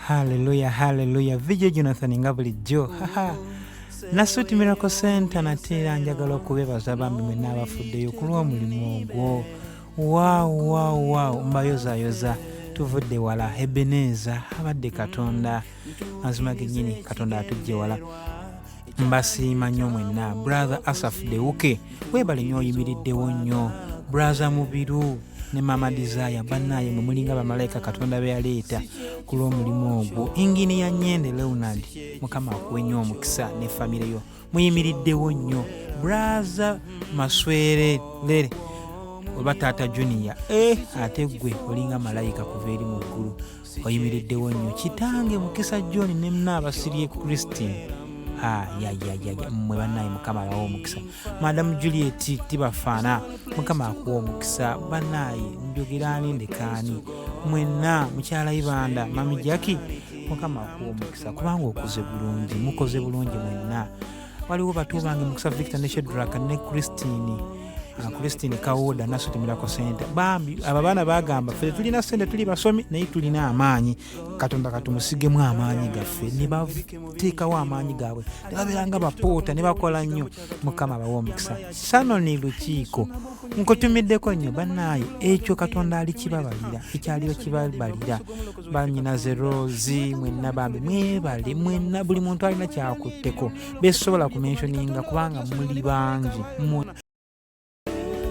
Hallelujah, hallelujah. Video Jonathan nga bulijjo. Nasuti Miracle Center nateera njagala okubebaza bambi mwenna abafuddeyo ku lw'omulimu ogwo. Wow. Mbayozayoza tuvudde wala. Ebeneza abadde Katonda. Mazima gennyini Katonda atujje wala. Mbasiima nnyo mwenna. Brother Asaf Deuke weebale nnyo oyimiriddewo nnyo. Brother Mubiru ne Mama Desire bannaye mwe mulinga bamalayika Katonda be yaleeta ku lw'omulimu ogwo. Ingini ya Nyende Leonard Mukama akuwe nnyo omukisa ne famire yo muyimiriddewo nnyo. Brother Maswere Lere oba Taata Junior ate gwe olinga malayika kuva eri mu ggulu oyimiriddewo nnyo. Kitange Mukisa John ne Mnaabasirye Christine mwe bannaye Mukama abawa omukisa. Madam Juliet Tibafaana Mukama akuwa omukisa. Bannaye njogera ndekaani mwenna mukyala Ibanda Mami Jackie Mukama akuwa omukisa kubanga okuze bulungi mukoze bulungi mwenna. Waliwo batu bange Mukisa Victor ne Shedrack ne Christine Kawoda Nasuti Miracle Center. Bambi abaana bagamba ffe tulina sente tuli basomi naye tulina amaanyi. Katonda katumusigemu amaanyi gaffe ne bateekawo amaanyi gaabwe ne babeeranga bapoota ne bakola nnyo. Mukama abawa omukisa. Sanoni Lukiiko nkutumiddeko nnyo bannaye ekyo Katonda alikibabalira ekyaliyo kibabalira. Bannyinaze Rose mwenna bambi mwebale mwenna buli muntu alina kyakutteko besobola kumentioninga kubanga muli bangi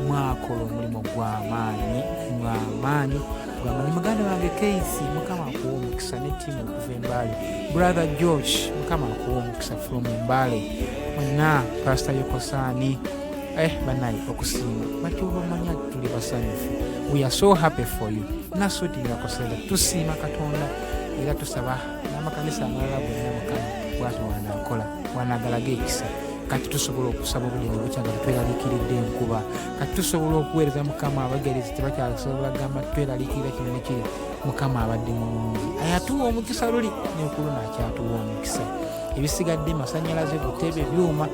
mwakola omulimu gw'amaanyi muganda wange Keisi Mukama akuwa omukisa ne ttiimu okuva Mbale. Brother George Mukama akuwa omukisa from Mbale mwenna. Pastor Yokosaani bannaye okusiima batyoba omanya tuli basanyufu. We are so happy for you. Nasuti Miracle Center tusiima Katonda era tusaba n'amakanisa amalala gonna Mukama bw'atyo wanaakola wanaagalaga ekisa. Kati tusobola okusaba obuliri bukyagala tweraliikiridde enkuba. Kati tusobola okuweereza Mukama abagerezi tebakyasobola gamba tweraliikirira kino ne kiri. Mukama abadde mulungi ayatuwa omukisa luli n'ekulu n'akyatuwa omukisa. Ebisigadde masannyalaze butebe byuma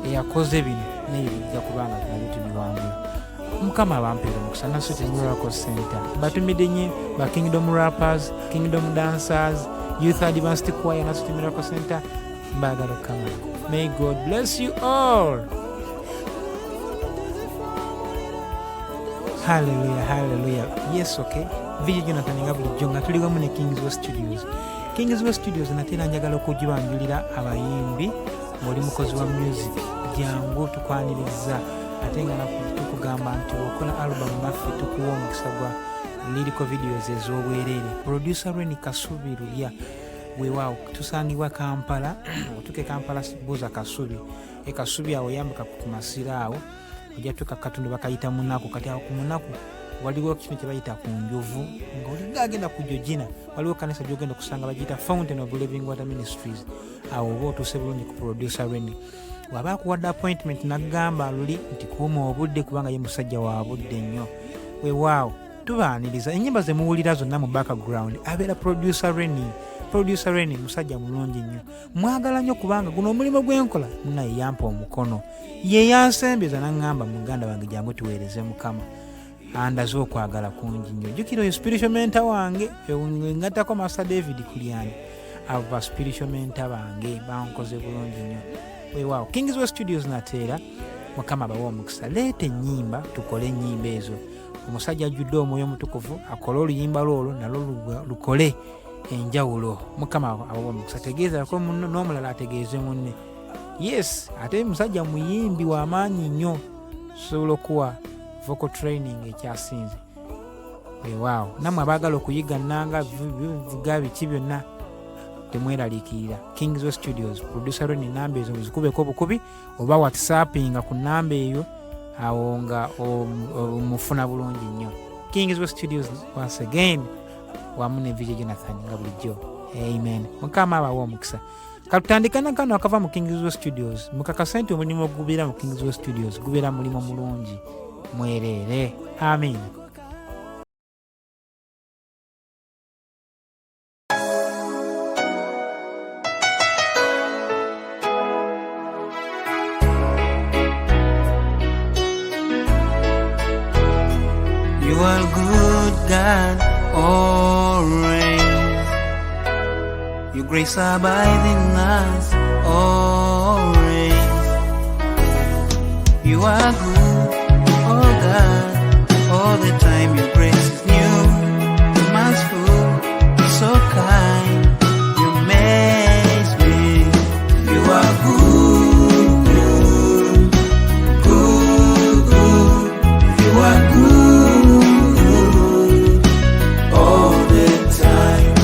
eyakoze bino naye bijja kubanga tunabyo tubiwangula. Mukama abampeera omukisa. Nasuti Miracle Center batumidde nnyo ba Kingdom Rappers, Kingdom Dancers, Youth Advanced Choir Nasuti Miracle Center mbaagala okukama. May God bless you all. Hallelujah. Yes, okay. Video Jonathan nga bulijjo nga tuli wamu ne Kings West Studios nateera njagala okugibanjulira abayimbi ng'oli mukozi wa music jangu tukwaniriza ate nga tukugamba nti okola album naffe tukuwa omukisa gwa lyrical videos ez'obwereere. Producer Reni Kasubi Lulya weewaawo tusangibwa Kampala. Otuke Kampala buuza Kasubi Kasubi awo yambika ku masira awo ojja tuka Katonda bakayita munaku. Kati awo ku munaku waliwo kino kye bayita ku njovu ng'oli agenda ku Jojina waliwo kanisa gy'ogenda kusanga bagiyita Fountain of Living Water Ministries. Awo oba otuuse bulungi ku producer Reni waba akuwadde appointment nagamba luli nti kuuma obudde kubanga ye musajja wa budde nnyo. Weewaawo tubaaniriza ennyimba ze muwulira zonna mu background abeera producer Reni musajja mulungi nnyo. Mwagala nnyo kubanga guno omulimu gw'enkola naye yampa omukono ye yansembeza n'aŋŋamba muganda wange jangu tuweereze Mukama. Andaze okwagala kungi nnyo. Jjukira oyo spiritual mentor wange ngattako Master David Kulyani abo ba spiritual mentor bange bankoze bulungi nnyo. Weewaawo Kings West Studios nateera. Mukama abawa omukisa. Leeta ennyimba tukole ennyimba ezo. Omusajja ajjudde omwoyo omutukuvu akole oluyimba lwolwo nalwo lukole enjawulo. Mukama abawa omukisa. Tegeeza ko n'omulala ategeeze munne. Yes, ate musajja muyimbi w'amaanyi nnyo sobola okuwa vocal training ekyasinze. Weewaawo nammwe abaagala okuyiga nnanga vuga biki byonna temweraliikirira. Kings West Studios producer Reni namba ezo muzikubeko obukubi oba whatsappinga ku namba eyo awo nga mufuna bulungi nnyo. Kings West Studios once again wamu ne Video Jonathan nga bulijjo. Amen. Mukama abawa omukisa. Katutandika na kano akava mu Kings West Studios mukakasa nti omulimu ogubeera mu Kings West Studios gubeera mulimu mulungi mwereere. Amen. You are good God always. grace abiding us always. You are good, oh God, all the time your grace is new. You're merciful, so kind, you amaze me. You are good, good, good, good. You are good all the time.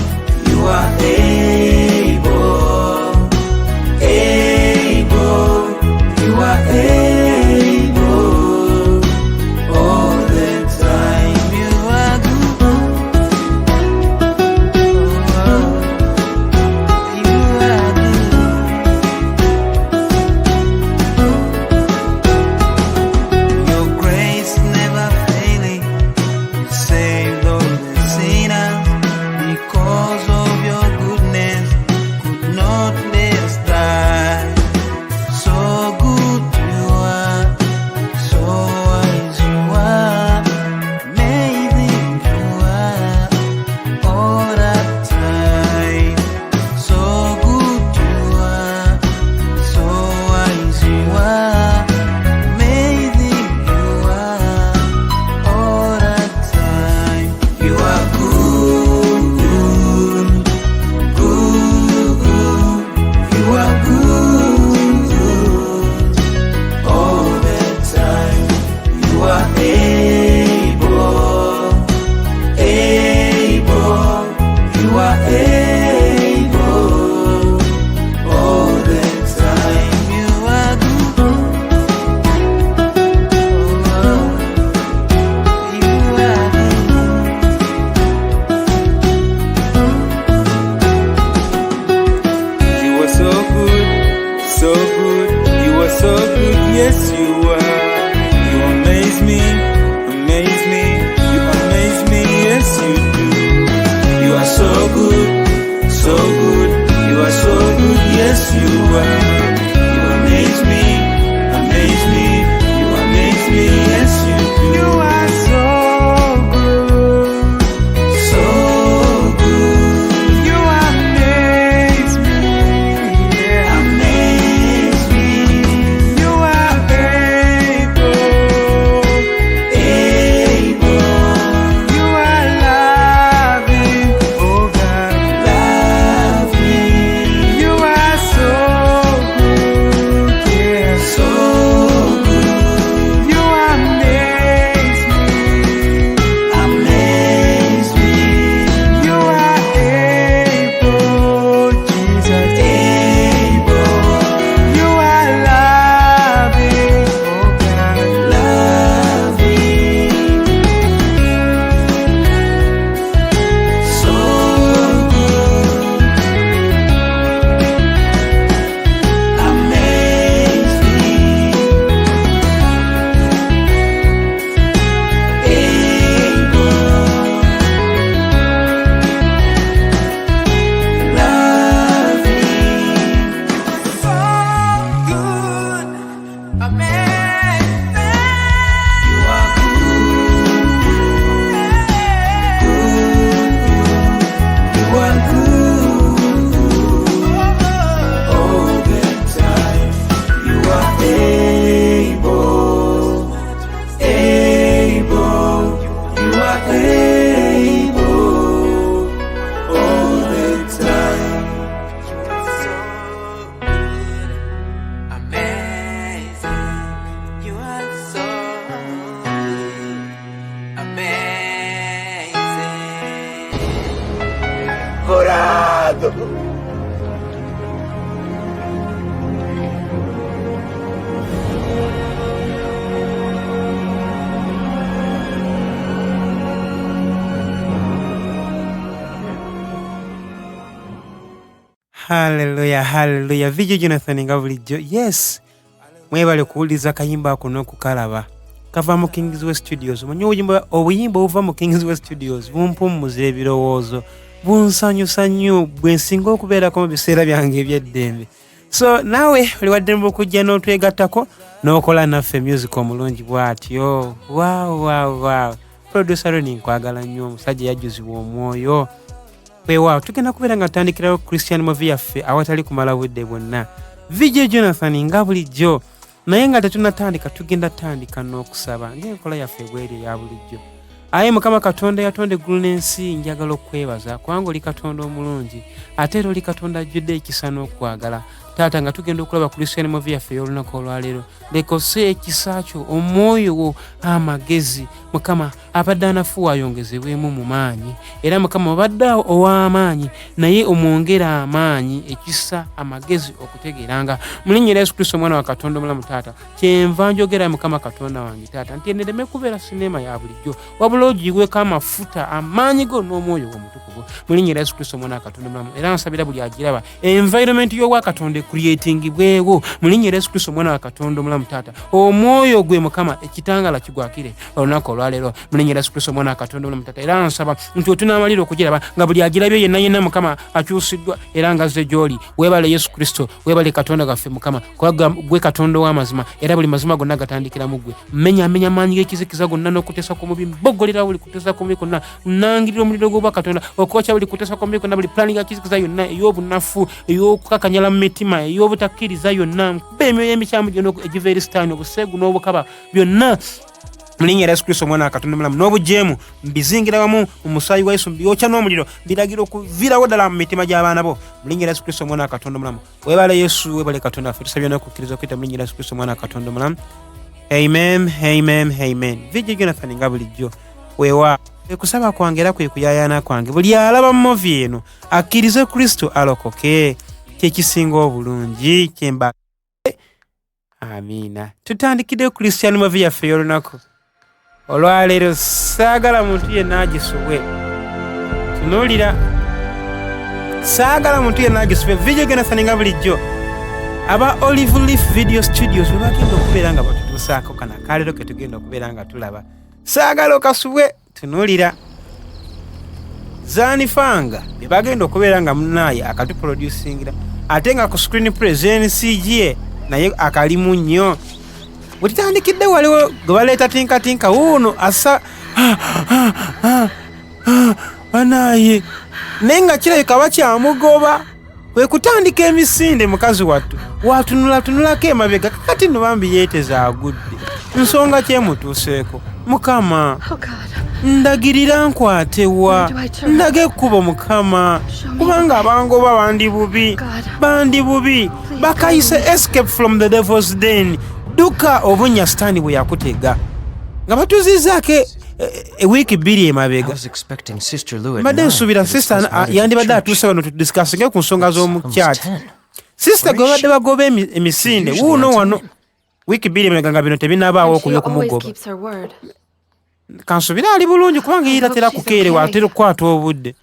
You are able, able. You are able all the time. You are good. You are good. Your grace never failing, saved all the sinners. Because of your goodness, could not let us die. So good you are, so wise you are, amazing you are all that time. So good you are, so wise you are, amazing you are all that time. You are good, good, good, good. You are good, good all the time. You are able, able. You are able all the time. You are good. You are good. You are so good, so good. You are so good, yes you are. You amaze me, amaze me. You amaze me, yes you do. You are so good, so good. You are so good, yes you are. You amaze me, amaze me. You amaze me, yes you do. You are so good, so good. You amaze me, yeah. Amaze me. You are able, able. You are loving, oh God, loving. You are so good, yeah, so good. You amaze me, amaze me. You are able, Jesus, able. You are loving, oh God, loving. So good, amaze me, able, loving. So good, amazing. You are good, you are good all the time. You are able, able. You are able all the time. Amazing. You are so amazing. Corado. Hallelujah, hallelujah. Video Jonathan nga bulijjo. Yes. Mwebale kuwuliza kayimba kuno kukalaba. Kava mu Kingsway Studios. Manyi obuyimba obuva mu Kingsway Studios bumpummuza ebirowoozo. Bunsanyusa nnyo bwe nsinga okubeerako mu biseera byange eby'eddembe. So nawe oli waddembe okujja n'otwegattako n'okola naffe music omulungi bw'atyo. Wow. Producer Roni nkwagala nnyo, omusajja yajjuzibwa omwoyo. Weewaawo tugenda kubeera nga tutandikirawo Christian movie yaffe awatali kumala budde bwonna. VJ Jonathan nga bulijjo, naye nga tetunnatandika tugenda tandika n'okusaba ng'enkola yaffe bw'eri eya bulijjo. Aye Mukama Katonda yatonda eggulu n'ensi, njagala okwebaza kubanga oli Katonda omulungi ate era oli Katonda ajjudde ekisa n'okwagala. Taata nga tugenda okulaba Christian movie yaffe y'olunaku olwaleero, leka osse ekisa kyo, omwoyo wo, amagezi Mukama abadde anafuwa ayongezebwemu mu maanyi, era Mukama obadde ow'amaanyi naye omwongera amaanyi, ekisa, amagezi okutegeeranga mu linnya lya Yesu Kristo omwana wa Katonda omulamu. Taata kyenva njogera Mukama Katonda wange Taata nti endereme kubeera sinema ya bulijjo, wabula ogiweeko amafuta amaanyi go n'omwoyo omutukuvu mu linnya lya Yesu Kristo omwana wa Katonda omulamu. Era nsabira buli agiraba environment y'obwa Katonda creating bwewo mu linnya lya Yesu Kristo omwana wa Katonda omulamu. Taata omwoyo gwe Mukama ekitangala kigwakire olunaku olwaleero mu linnya lya Yesu Kristo omwana wa Katonda omulamu. Taata era nsaba nti otunaamalira okugiraba nga buli agirabye yenna Mukama akyusiddwa era nga azze gy'oli. Weebale Yesu Kristo, weebale Katonda gaffe Mukama kubanga gwe Katonda ow'amazima era buli mazima gonna gatandikira mu ggwe. Menya amaanyi g'ekizikiza gonna n'okuteesa kw'omubi, mboggolera buli kuteesa kw'omubi kwonna, nangirira omuliro gw'obwa Katonda okwokya buli kuteesa kw'omubi kwonna, buli planning ya kizikiza yonna ey'obunafu, ey'okukakanyala mu mitima, ey'obutakkiriza yonna, mkuba emyoyo emikyamu gyonna egiva eri Sitaani, obuseegu n'obukaba byonna mu linnya lya Yesu Kristo omwana wa Katonda omulamu. N'obujeemu mbizingira wamu mu musaayi gwa Yesu, mbyokya n'omuliro, mbiragira okuviirawo ddala mu mitima gy'abaana bo mu linnya lya Yesu Kristo omwana wa Katonda omulamu. Weebale Yesu, weebale Katonda waffe, tusabye n'okukkiriza okuyita mu linnya lya Yesu Kristo omwana wa Katonda omulamu. Amen, amen, amen. VJ Jonathan nga bulijjo weewa ekusaba kwange era kwe kuyayaana kwange buli alaba mu movie eno akkirize Kristo alokoke, kyekisinga obulungi kyemba. Amiina. Tutandikidde Christian movie yaffe y'olunaku olwaleero. Saagala muntu yenna agisubwe, tunuulira, saagala muntu yenna agisubwe. VJ Jonathan nga bulijjo aba Olive Leaf Video Studios bwe bagenda okubeera nga batutuusaako kana kaleero ke tugenda okubeera nga tulaba. Saagala okasubwe, tunuulira. Zanifanga bye bagenda okubeera nga munaaye akatuproducingira ate nga ku screen presence ye naye akalimu nnyo. Bwetutandikidde waliwo gwe baleeta tinkatinka wuuno asa banaaye naye nga kirabika bakyamugoba. Kwe kutandika emisinde mukazi wattu watunulatunulako emabega, kakati nno bambi yeeteza agudde. Nsonga kyemutuuseeko Mukama ndagirira nkwatewa, ndage ekkubo Mukama kubanga abangoba bandi bubi bakayise escape from the devil's den, duka obunya Sitaani bwe yakutega nga batuzizaako ewiiki 2 emabega. Mbadde nsuubira sista yandibadde atuuse wano tudisikasinge ku nsonga z'omukyati. Sista gwe babadde bagoba emisinde wuuno wano wiiki 2 emabega nga bino tebinabaawo okulya okumugoba. Kansuubira ali bulungi kubanga yiratera kukeerewa atera okukwata obudde.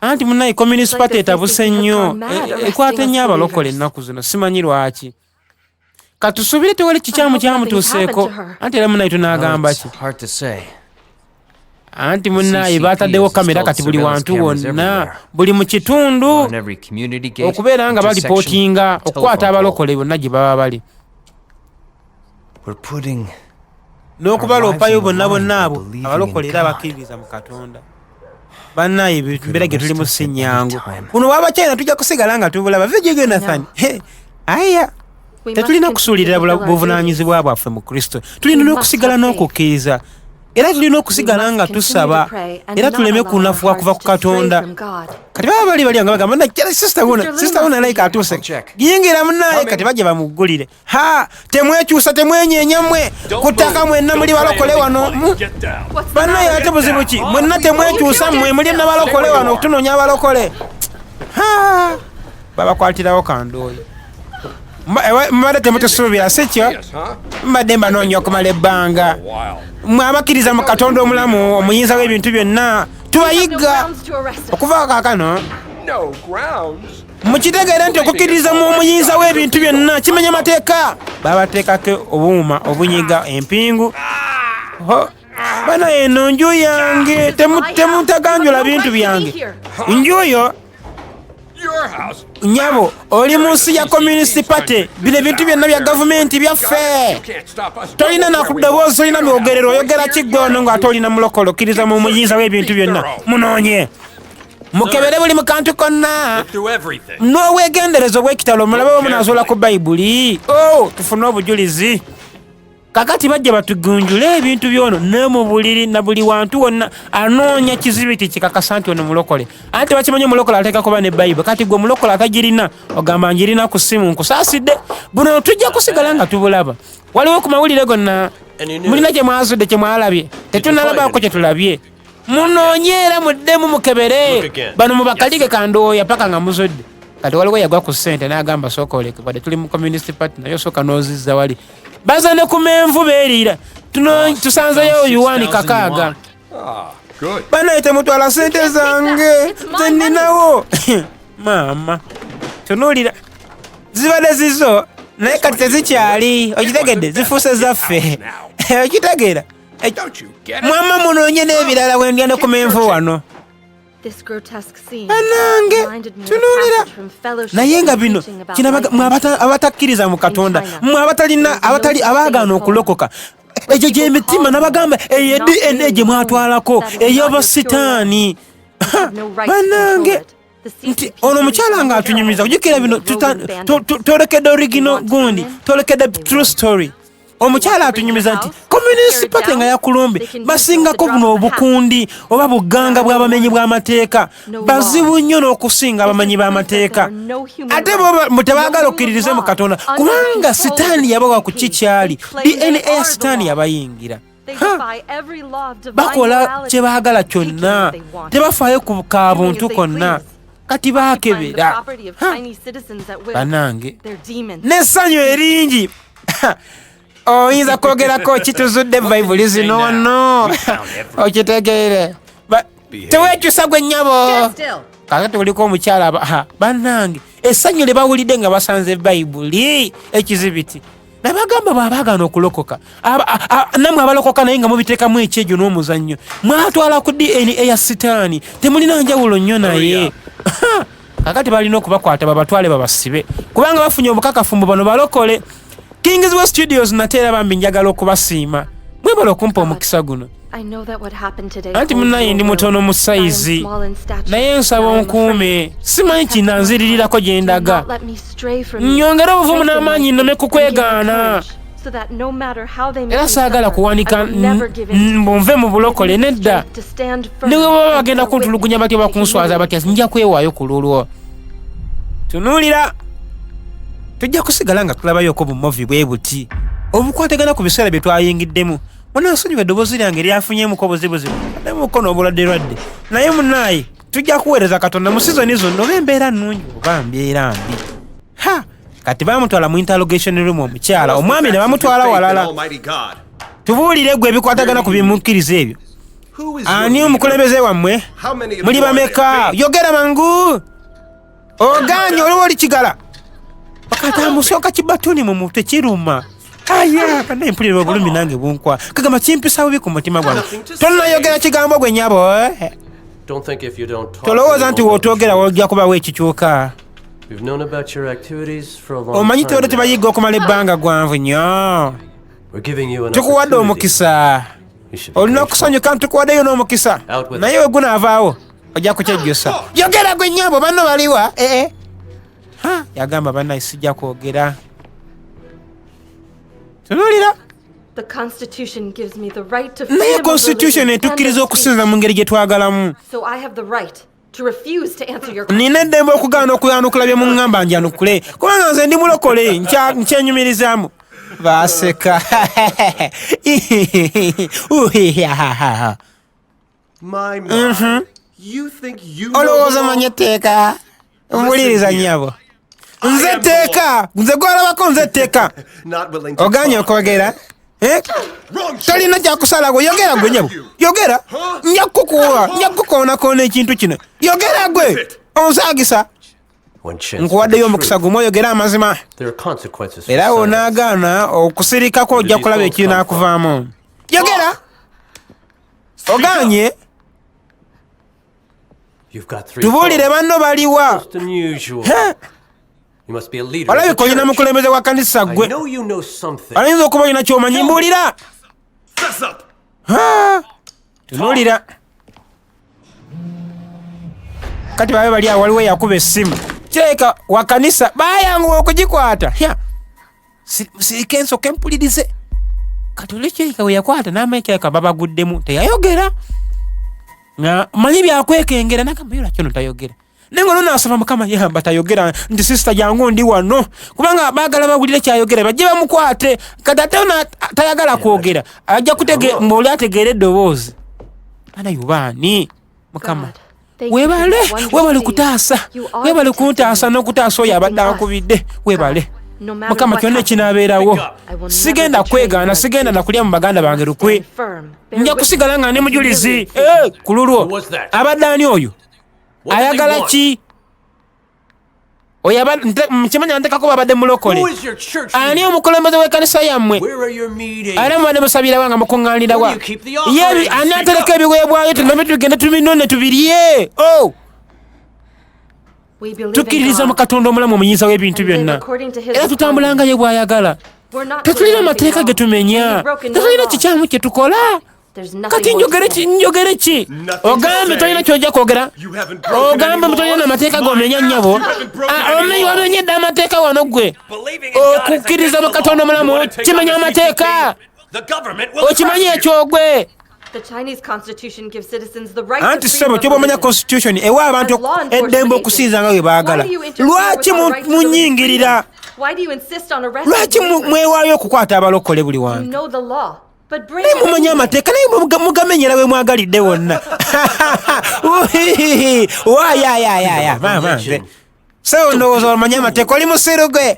Anti munnaye Communist Party etabuse nnyo, ekwata nnyo abalokole ennaku zino, simanyi lwaki. Katusuubire tewali kikyamu kyamutuuseeko, anti era munnaye tunaagamba ki? Anti munnaye baataddewo kamera kati buli wantu wonna, buli mu kitundu okubeera nga balipootinga okukwata abalokole bonna gye baba bali. N'okubaloopayo bonna abo abalokole era abakkiririza mu Katonda. Bannaye mbeera gye tuli mu Ssenyango kuno w'Abakyayina tujja kusigala nga tubulaba. VJ Jonathan aya tetulina kusuulirira buvunaanyizibwa bwaffe mu Kristo, tulina n'okusigala n'okukkiriza era tulina okusigala nga tusaba era tuleme kunafuwa kuva ku Katonda. Kati baba bali nga bagamba nakira sister wona like atuuse yingira munnaye kati bajja bamuggulire. Temwekyusa temwenyeenya mmwe kutaka mwenna muli balokole wano bannaye ate buzibu ki? Mwenna temwekyusa mmwe muli nabalokole wano tunoonya abalokole. Babakwatirawo kandooyi mbadde temutusuubira sikyo? Mbadde mbanoonya okumala ebbanga. Mmwe abakkiriza mu Katonda omulamu omuyinza w'ebintu byonna tubayigga okuva kaakano mukitegeera nti okukkiriza mu omuyinza w'ebintu byonna kimenya mateeka. Babateekako obuuma obunyiga empingu. Bana eno nju yange temutaganjula bintu byange. Njuyo nyabo oli mu nsi ya Communist Party, bino ebintu byonna bya gavumenti byaffe. Tolina na kudoboozi, tolina mwogerero, oyogera kiggoono ng'ate olina mulokolo okkiriza mu muyinza w'ebintu byonna. Munoonye mukebere buli mukantu konna n'obwegenderezo bw'ekitalo mulabe omunazola ku bayibuli tufune obujulizi kakati bajja batugunjule ebintu byono ne mu buliri na buli wantu wonna anoonya kizibiti kikakasa nti ono mulokole anti bakimanyi omulokole ateeka kuba ne bayibuli kati gwe mulokole atagirina ogamba njirina ku ssimu nkusaasidde buno tujja kusigala nga tubulaba waliwo ku mawulire gonna mulina kye mwazudde kye mwalabye tetunalabako kye tulabye munoonye era muddemu mukebere bano mubakalige kandooya paka nga muzodde kati waliwo yagwa ku ssente n'agamba sooka oleke wadde tuli mu communist party naye sooka n'ozizza wali baza ne ku menvu beeriira tusanzeyo yuwaani kakaaga banaye temutwala ssente zange zeninawo maama tunuulira zibadde zizo naye kati tezikyali okitegedde zifuuse zaffe okitegeera mwama munoonye n'ebirala wendya ne ku menvu wano banange tunuulira naye nga bino mwe abatakkiriza mu katonda mwe abaagaana okulokoka egyo gy'emitima nabagamba eyo DNA gye mwatwalako ey'obasitaani banange nti ono omukyala nga atunyumiza kujukira bino tolekedde origino gundi tolekedde true story omukyala atunyumiza nti communist party nga yakulumbe basingako buno obukundi oba buganga bw'abamenyi bw'amateeka bazibu nnyo n'okusinga abamanyi b'amateeka ate bo tebaagala okkiririze mu katonda kubanga sitaani yabawa ku kikyali DNA ya sitaani yabayingira bakola kye baagala kyonna tebafaayo ku kabuntu konna kati baakebera banange n'essanyu eringi oyinza kwogerako kituzudde bayibuli zinono okitegeere teweekyusa gwe nnyabo kakati oliko omukyala bannange essanyu lye bawulidde nga basanze bayibuli ekizibiti nabagamba bw'abaagaana okulokoka nammwe abalokoka naye nga mubiteekamu ekyejo n'omuzannyo mwatwala ku DNA eya sitaani temulina njawulo nnyo naye kakati balina okubakwata babatwale babasibe kubanga bafunye obukakafu mbu bano balokole Kingswell Studios nateera bambi njagala okubasiima mwebala okumpa omukisa guno anti munaye ndi mutono mu sayizi naye nsaba onkuume simanyi kinanziririrako gye ndaga nnyongera obuvumu n'amaanyi nnome ku kwegaana era saagala kuwanika mbunve mu bulokole nedda ne bwe baba bagenda kuntulugunya batya bakunswaza batya nja kwewaayo ku lulwo tunuulira tujja kusigala nga tulabayoko bumovi bwe buti obukwatagana ku biseera bye twayingiddemu munansonyiwa eddoboozi lyange lyafunyemuko obuzibuzibu addemuko obulwadde naye munaaye tujja kuweereza katonda mu sizoni zonna oba embeera nnungi oba mbeera mbi kati baamutwala mu interrogation room omukyala omwami ne bamutwala walala tubuulire gwe ebikwatagana ku bimukkiriza ebyo ani omukulembeze wammwe muli bameka yogera mangu oganye oliwo oli kigala bakata musooka kibatuni mu mutwe kiruma banaye mpulira obulumi nange bunkwa kagamba kimpisa bubi ku mutima gwange tonnayogera kigambo gwe nyabo tolowooza nti wootwogera wojja kubawo ekikyuka omanyi teolo tebayiga okumala ebbanga gwanvu nnyo tukuwadde omukisa olina okusanyuka ntukuwaddeyo n'omukisa naye we gunaavaawo ojja kukyejjusa yogera gwe nyabo banno baliwa yagamba bannaye sijja kwogera tunuulira naye constitution etukkiriza okusinza mu ngeri gye twagalamu nina eddembe okugaana okuyanukula bye muŋŋamba njanukule kubanga nze ndi mulokole nkyenyumirizaamu baaseka olowooza manyi etteeka mpuliriza nnyabo nze etteeka nze gwalabako nze etteeka oganye okwogera tolina kyakusalago yogera gwe nyabo yogera nja kukukoonakona ekintu kino yogera gwe onsaagisa nkuwaddeyo omukisa gumu oyogera amazima era wonaagaana okusirikako ojja kulaba ekinaakuvaamu yogera oganye tubuulire banno baliwa olabika olina mukulembeze wa kanisa gwe alayinza okuba olina kyomanyi mbuulira tunuulira kati babe bali waliwo yakuba essimu kireka wa kanisa bayanguwa okugikwata sirikenso kempulirize kati olekireka we yakwata n'amaikeka babaguddemu teyayogera nga manyi byakwekengera nakambayula kyono tayogera nengo nonaasaba mukama yamba tayogera nti sisita jangu ndi wano kubanga baagala bawulire kyayogera bajje bamukwate kati ate tayagala kwogera ajja mbaoli ategeera eddoboozi ana yubaani mukama webale kutaasa webale kuntaasa n'okutaasa oyo abadde ankubidde webale mukama kyonna kinaabeerawo sigenda kwegaana sigenda nakulya mu baganda bange lukwe nja kusigala nga ndi mujulizi ku lulwo abadde ani oyo ayagala ki kimanya ntekako babadde mulokole ani omukulembeze w'ekkanisa yammwe era mubadde musabirawa nga mukuŋŋaanirawa ani atereka ebiweebwayo tunabe tugende tuminone tubirye tukkiririza mu katonda omulamu omuyinza w'ebintu byonna era tutambulanga ye bw'ayagala tetulina mateeka ge tumenya tetulina kikyamu kye tukola kati njogere ki ogambe tolina kyojja kwogera ogambe mutolina namateeka gomenya nnyabo wamenye dda amateeka wano gwe okukkiriza mu katonda omulamu kimenya amateeka okimanyi ekyo gwe anti ssebo kyoba omanya constitution ewa abantu eddembe okusinza nga bwe baagala lwaki munyingirira lwaki mwewaayo okukwata abalokole buli wantu naye mumanya amateeka naye mugamenyera we mwagalidde wonna wayayayaya mamanze so ndowooza omanya amateeka oli musiru gwe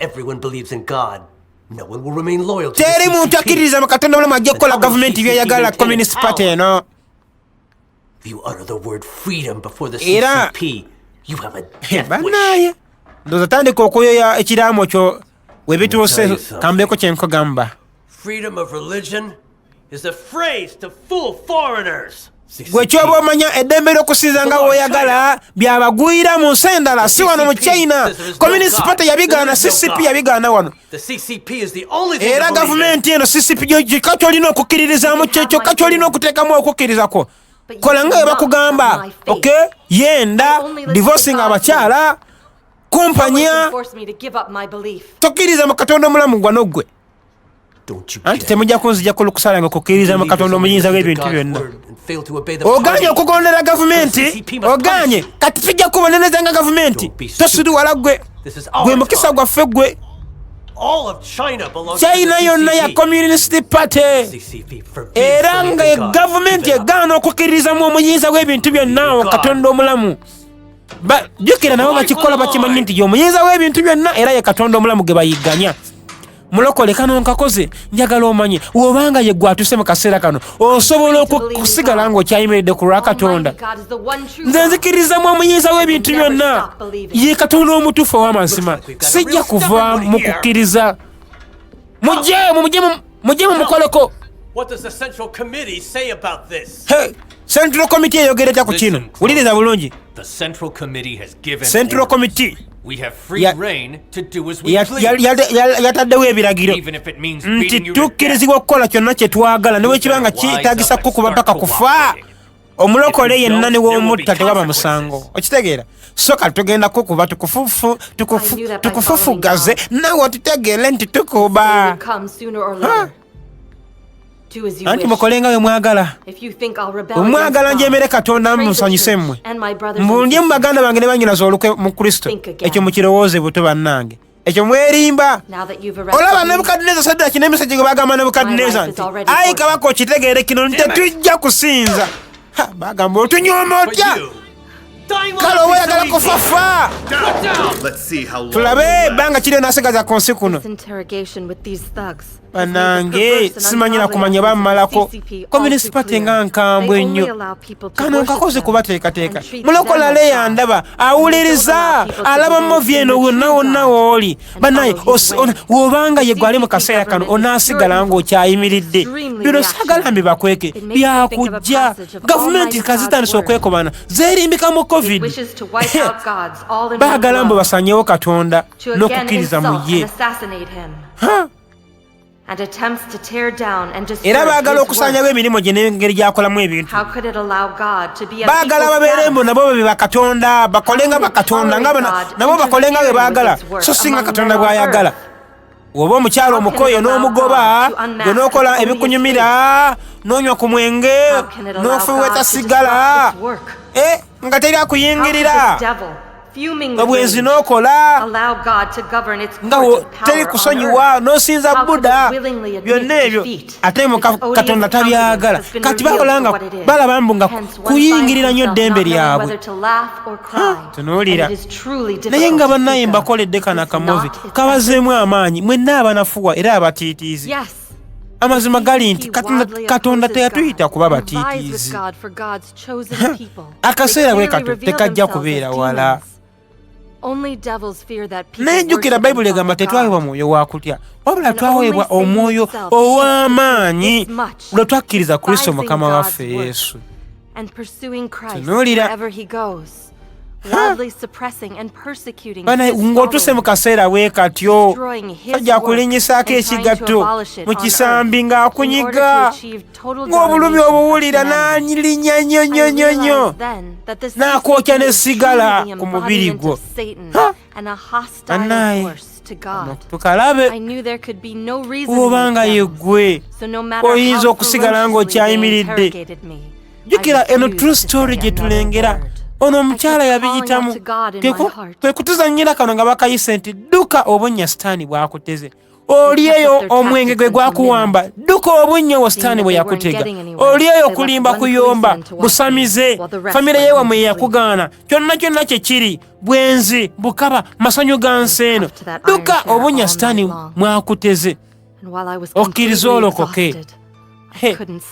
teri muntu akkiririza mu katonda omulamu ajja kukola gavumenti byeyagala communist party eno era banaye ndowooza tandika okuyoya ekiraamo kyo webituuse kambeeko kyenkogamba gwe kyoba omanya eddembe ly'okusinza nga woyagala byabagwira mu nsi endala si wano mu China communist party yabigaana CCP yabigaana wano era gavumenti eno CCP gyokka kyolina okukkiririzaamu kyokka kyolina okuteekamu okukkirizako kola nga webakugamba yenda divorcing abakyala kumpanya tokkiriza mu katonda omulamu gwano gwe anti temujja kunzija kulukusala nga kukkiriza mu katonda omuyinza w'ebintu byonna oganye okugondera gavumenti oganye kati tujja kuboneneza nga gavumenti tosiriwala gwe mukisa gwaffe gwe China yonna ya communist party era nga gavumenti egaana okukkiririzamu omuyinza w'ebintu byonna katonda omulamu jjukira nabo bakikola bakimanyi nti y'omuyinza w'ebintu byonna era ye katonda omulamu ge bayigganya mulokole kano nkakoze njagala omanye wobanga ye gwatuse mu kaseera kano osobola okusigala ng'okyayimiridde ku lwa katonda nze nzikirizamu omuyinza w'ebintu byonna ye katonda omutuufu ow'amazima sijja kuva mu kukkiriza mujje mumukoleko central committee eyogereta ku kino wuliriza bulungi central committee yataddewo ebiragiro nti tukkirizibwa okukola kyonna kye twagala ne bwekibanga kiyitagisa kukuba paka kufa omulokole yenna ne w'omutta tewaba musango okitegeera so kati tugenda kukuba tukufufugaze nawe otutegeere nti tukuba anti mukolenga we mwagala omwagala njemere katonda musanyuse mmwe mbundye mu baganda bange ne banyinaza olukwe mu kristo ekyo mukirowooze buto bannange ekyo mwerimba olaba nebukadineza saddaki n'emisajja gwe bagamba nebukadineza nti ayi kabaka okitegeere kino tetujja kusinza bagamba otunyooma otya kale oba oyagala kufafa tulabe ebbanga kiriyo n'asigaza ku nsi kuno banange simanyira kumanya bammalako communist party nga nkambwe ennyo kano nkakoze kubateekateeka mulokola leya ndaba awuliriza alaba movi eno wonna wonna wooli banaye wobanga ye gwali mu kaseera kano onaasigala ng'okyayimiridde bino saagala mbi bakweke byakujja gavumenti kazitandisa okwekobana zeerimbika mu covid baagala mbu basanyewo katonda n'okukkiriza mu ye and attempts to tear down and destroy era baagala his okusaanyawo work. emirimu gye n'engeri gy'akolamu ebintu. How could it allow God to be of baagala equal babeerembo status? nabo babe bakatonda bakole nga bakatonda nabo bakole nga bwe baagala so singa katonda bw'ayagala. Oba omukyalo omukoye n'omugoba gwe n'okola ebikunyumira n'onywa ku mwenge n'ofuweeta sigala nga teri akuyingirira obwenzi n'okola nga teri kusonyiwa n'osinza Buddha byonna ebyo ate Katonda tabyagala. Kati bakola nga balaba mbu nga kuyingirira nnyo ddembe lyabwe. Tunuulira naye nga bannaye mbakoledde kana kamovi kabazeemu amaanyi mwenna abanafuwa era abatiitiizi. Amazima gali nti Katonda teyatuyita kuba batiitiizi. Akaseera bwe kato tekajja kubeera wala. Naye jjukira Bayibuli egamba tetwaweebwa mwoyo wa kutya wabula twaweebwa omwoyo ow'amaanyi lwe twakkiriza Kristo Mukama waffe Yesu. Tunuulira ng'otuse mu kaseera bwe katyo sajja kulinnyisaako ekigatto mu kisambi ng'akunyiga ng'obulumi obuwulira n'anyirinnya nnyo n'akwokya n'essigala ku mubiri gwo. Annaye tukalabe obanga yeggwe oyinza okusigala ng'okyayimiridde. Jjukira eno true story gye tulengera. Ono omukyala yabiyitamu kwe kutuzannyira kano nga bakayise nti dduka obunnya sitaani bw'akuteze. Oli eyo omwenge gwe gwakuwamba dduka obunnya wo sitaani bwe yakutega. Oli eyo okulimba kuyomba busamize famire yeewamwe yeyakugaana kyonna kye kiri bwenzi bukaba masanyu ga nsi eno dduka obunnya sitaani mwakuteze okkiriza olokoke.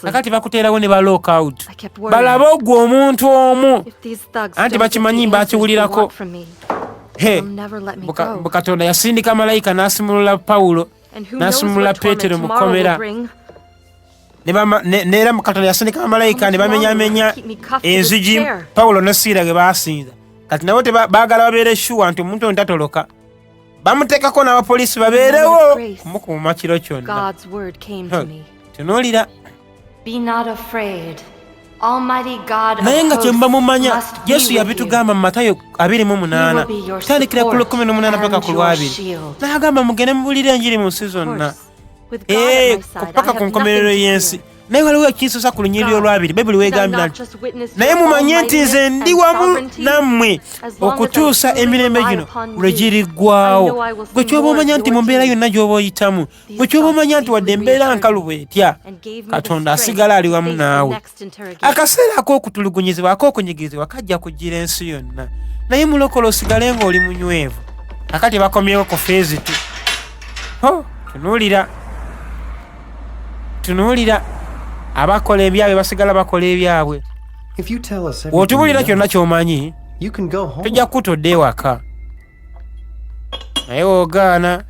Nakati bakuteerawo ne balooka out balaba ogwo omuntu omu anti bakimanyi bakiwulirako. Katonda yasindika malayika n'asimulula Pawulo n'asimulula Peetero mu kkomera neera Katonda yasindika malayika ne bamenyamenya enzigi Pawulo ne Siira ge baasinza. Kati nabo baagala babeere shuwa nti omuntu ono tatoloka bamuteekako n'abapoliisi babeerewo kumukuuma kiro kyonna. Tunuulira naye nga kye muba mumanya Yesu yabitugamba mu Matayo 28 tandikira ku 18 paka ku 20 n'agamba mugende mubuulire enjiri mu nsi zonna paka ku nkomerero y'ensi. Naye waliwo ekinsusa ku lunyiriri olwabiri Bayibuli weegambira nti naye mumanye nti nze ndi wamu nammwe okutuusa emirembe gino lwe giriggwawo. Gwe kyoba omanya nti mu mbeera yonna gy'oba oyitamu gwe kyoba omanya nti wadde embeera nkalu bw'etya Katonda asigala ali wamu naawe. Akaseera ak'okutulugunyizibwa ak'okunyigirizibwa kajja kujjira ensi yonna naye mulokole osigale ng'oli munywevu. Akati bakomyewo ku feezi tu. Tunuulira abakola ebyabwe basigala bakola ebyabwe. Bw'otubulira kyonna ky'omanyi tujja kutodde ewaka naye woogaana.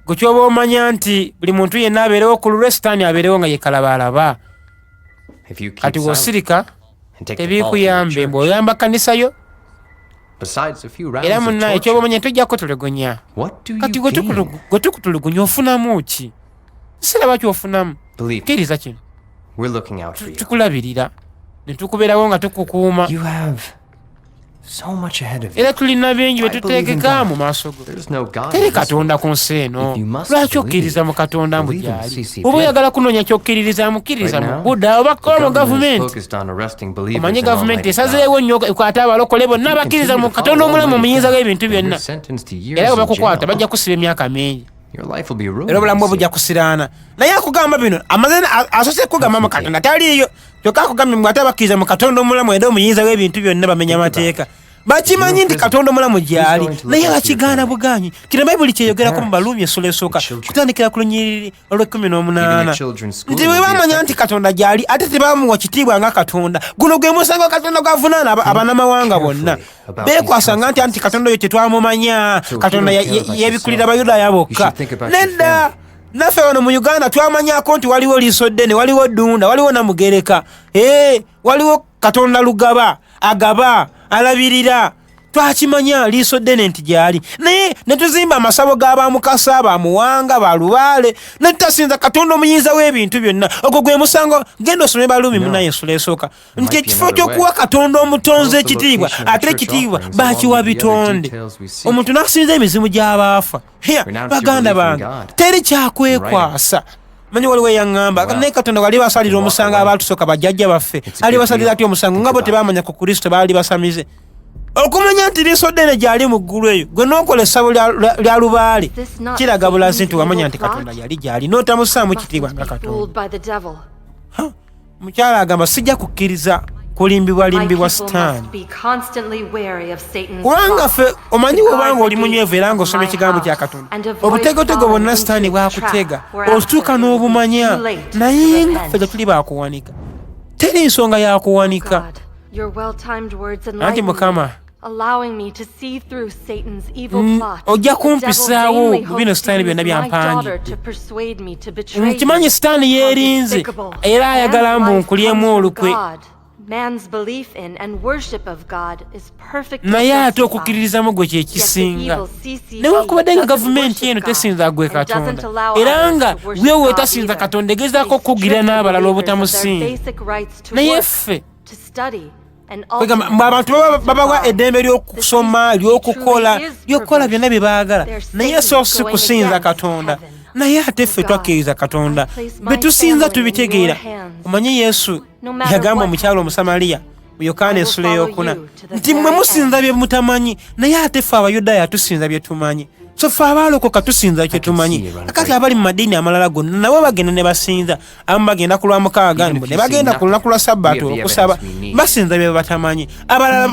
Gwe kyoba omanya nti buli muntu yenna abeerewo ku lulwe sitaani abeerewo nga yekalabaalaba. Kati bw'osirika tebiikuyambe mbw'oyamba kanisa yo era munnaye kyoba omanya tujja kutulugunya. Kati gwe tukutulugunya ofunamu ki? Siraba kyofunamu. Kkiriza kino tukulabirira ne tukubeerawo nga tukukuuma era tulina bingi bye tuteekeka mu maaso go. Teri Katonda ku nsi eno. Lwaki okkiriza mu Katonda mbu gy'ali? Oba oyagala kunoonya kyokkiririza mukkiriza mu Buddha oba mu gavumenti. Omanyi gavumenti esazeewo nnyo ekwata abalokole bonna abakkiriza mu Katonda omulamu omuyinza w'ebintu byonna. Era bwe bakukwata bajja kusiba emyaka mingi era obulamu bwe bujja kusiraana. Naye akugamba bino asose kugamba mu Katonda taliiyo kyokka akugambye mbu ate abakkiriza mu Katonda omulamu era omuyinza w'ebintu byonna bamenya amateeka. Bakimanyi nti Katonda omulamu gy'ali naye bakigaana bugaanyi. Kino Bayibuli kyeyogerako mu Baluumi essula esooka kutandikira ku lunyiriri olw'18 nti bwe bamanya nti Katonda gy'ali ate tebamuwa kitiibwa nga Katonda. Guno gwe musango Katonda gwavunaana abannamawanga bonna. Beekwasanga nti Katonda oyo tetwamumanya, Katonda yeebikulira Abayudaaya bokka. Nedda naffe wano mu Uganda twamanyako nti waliwo liiso ddene, waliwo Ddunda, waliwo Namugereka, waliwo Katonda Lugaba agaba alabirira. twakimanya liiso ddene nti gyali naye ne tuzimba amasabo g'abamukasa bamuwanga balubaale ne tutasinza katonda omuyinza w'ebintu byonna ogwo gwe musango genda osome Balumi munaye ensula esooka nti ekifo ky'okuwa katonda omutonzi ekitiibwa ate ekitiibwa bakiwa bitonde omuntu n'asinza emizimu gy'abaafa baganda bange teri kyakwekwasa manyi waliwo eyaŋŋamba naye katonda wali basalira omusango abaatusooka bajjajja baffe ali basalira ati omusango nga bo tebamanya ku kristo baali basamize okumanya nti liiso ddene gyali mu ggulu eyo gwe n'okola essabo lya lubaale kiraga bulazi nti wamanya nti katonda yali gyali n'otamusaamu kitiibwa nga katonda mukyala agamba sijja kukkiriza kulimbibwalimbibwa sitaani kubanga ffe omanyi wobanga oli munywevu era ng'osoma ekigambo kya katonda obutegotego bwonna sitaani bwakutega otuuka n'obumanya naye nga ffe tetuli bakuwanika teri nsonga yakuwanika anti mukama ojja kumpisaawo mu bino sitaani byonna byampangidde nkimanyi sitaani yeerinze era ayagala mbu nkulyemu olukwe naye ate okukkiririzamu gwe kyekisinga newankubadde nga gavumenti eno tesinza gwe katonda era nga gwe weetasinza katonda egezaako okkugira n'abalala obutamusinza naye ffe abantu babawa eddembe ly'okusoma ly'okukola byonna bye baagala naye so si kusinza katonda naye ate ffe twakkiriza katonda be tusinza tubitegeera omanye yesu yagamba omukyalo omusamaliya mu yokaana essula ey'okuna nti mmwe musinza bye mutamanyi naye ate ffe abayudaaya tusinza bye tumanyi so ffe abaalokoka tusinza kye tumanyi akati abali mu madiini amalala gonna nabo bagenda ne basinza abamu bagenda ku lwa mukaaga ne bagenda ku lunaku lwa sabbato okusaba basinza bye batamanyi abalala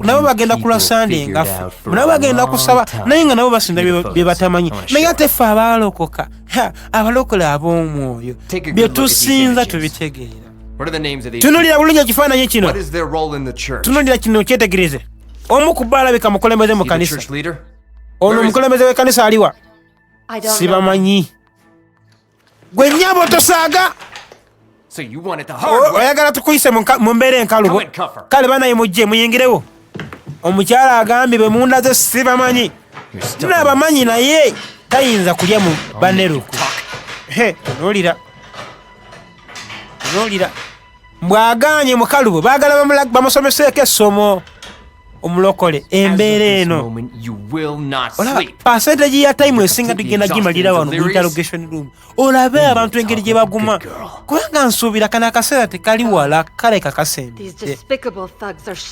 nabo bagenda ku lwa sande ngaffe nabo bagenda kusaba naye nga nabo basinza bye batamanyi naye ate ffe abaalokoka abalokole ab'omwoyo bye tusinza tubitegeera tunulira bulungi ekifaananyi kino tunulira kino kyetegereze omu ku bo alabika mukulembeze mu kanisa ono omukulembeze w'ekkanisa aliwa sibamanyi gwe nnyabo tosaaga oyagala tukuyise mu mbeera enkalubo kale banaye mujje muyingirewo omukyala agambye be munda ze sibamanyi naabamanyi naye tayinza kulya mu baneruku tunuulira mbw'agaanye mukalubo baagala bamusomeseeko essomo omulokole embeera eno olaba pasentegi ya time esinga tugenda gimalira wano mu interrogation room olabe abantu engeri gye baguma kubanga nsuubira kana akaseera tekali wala kale kakasembedde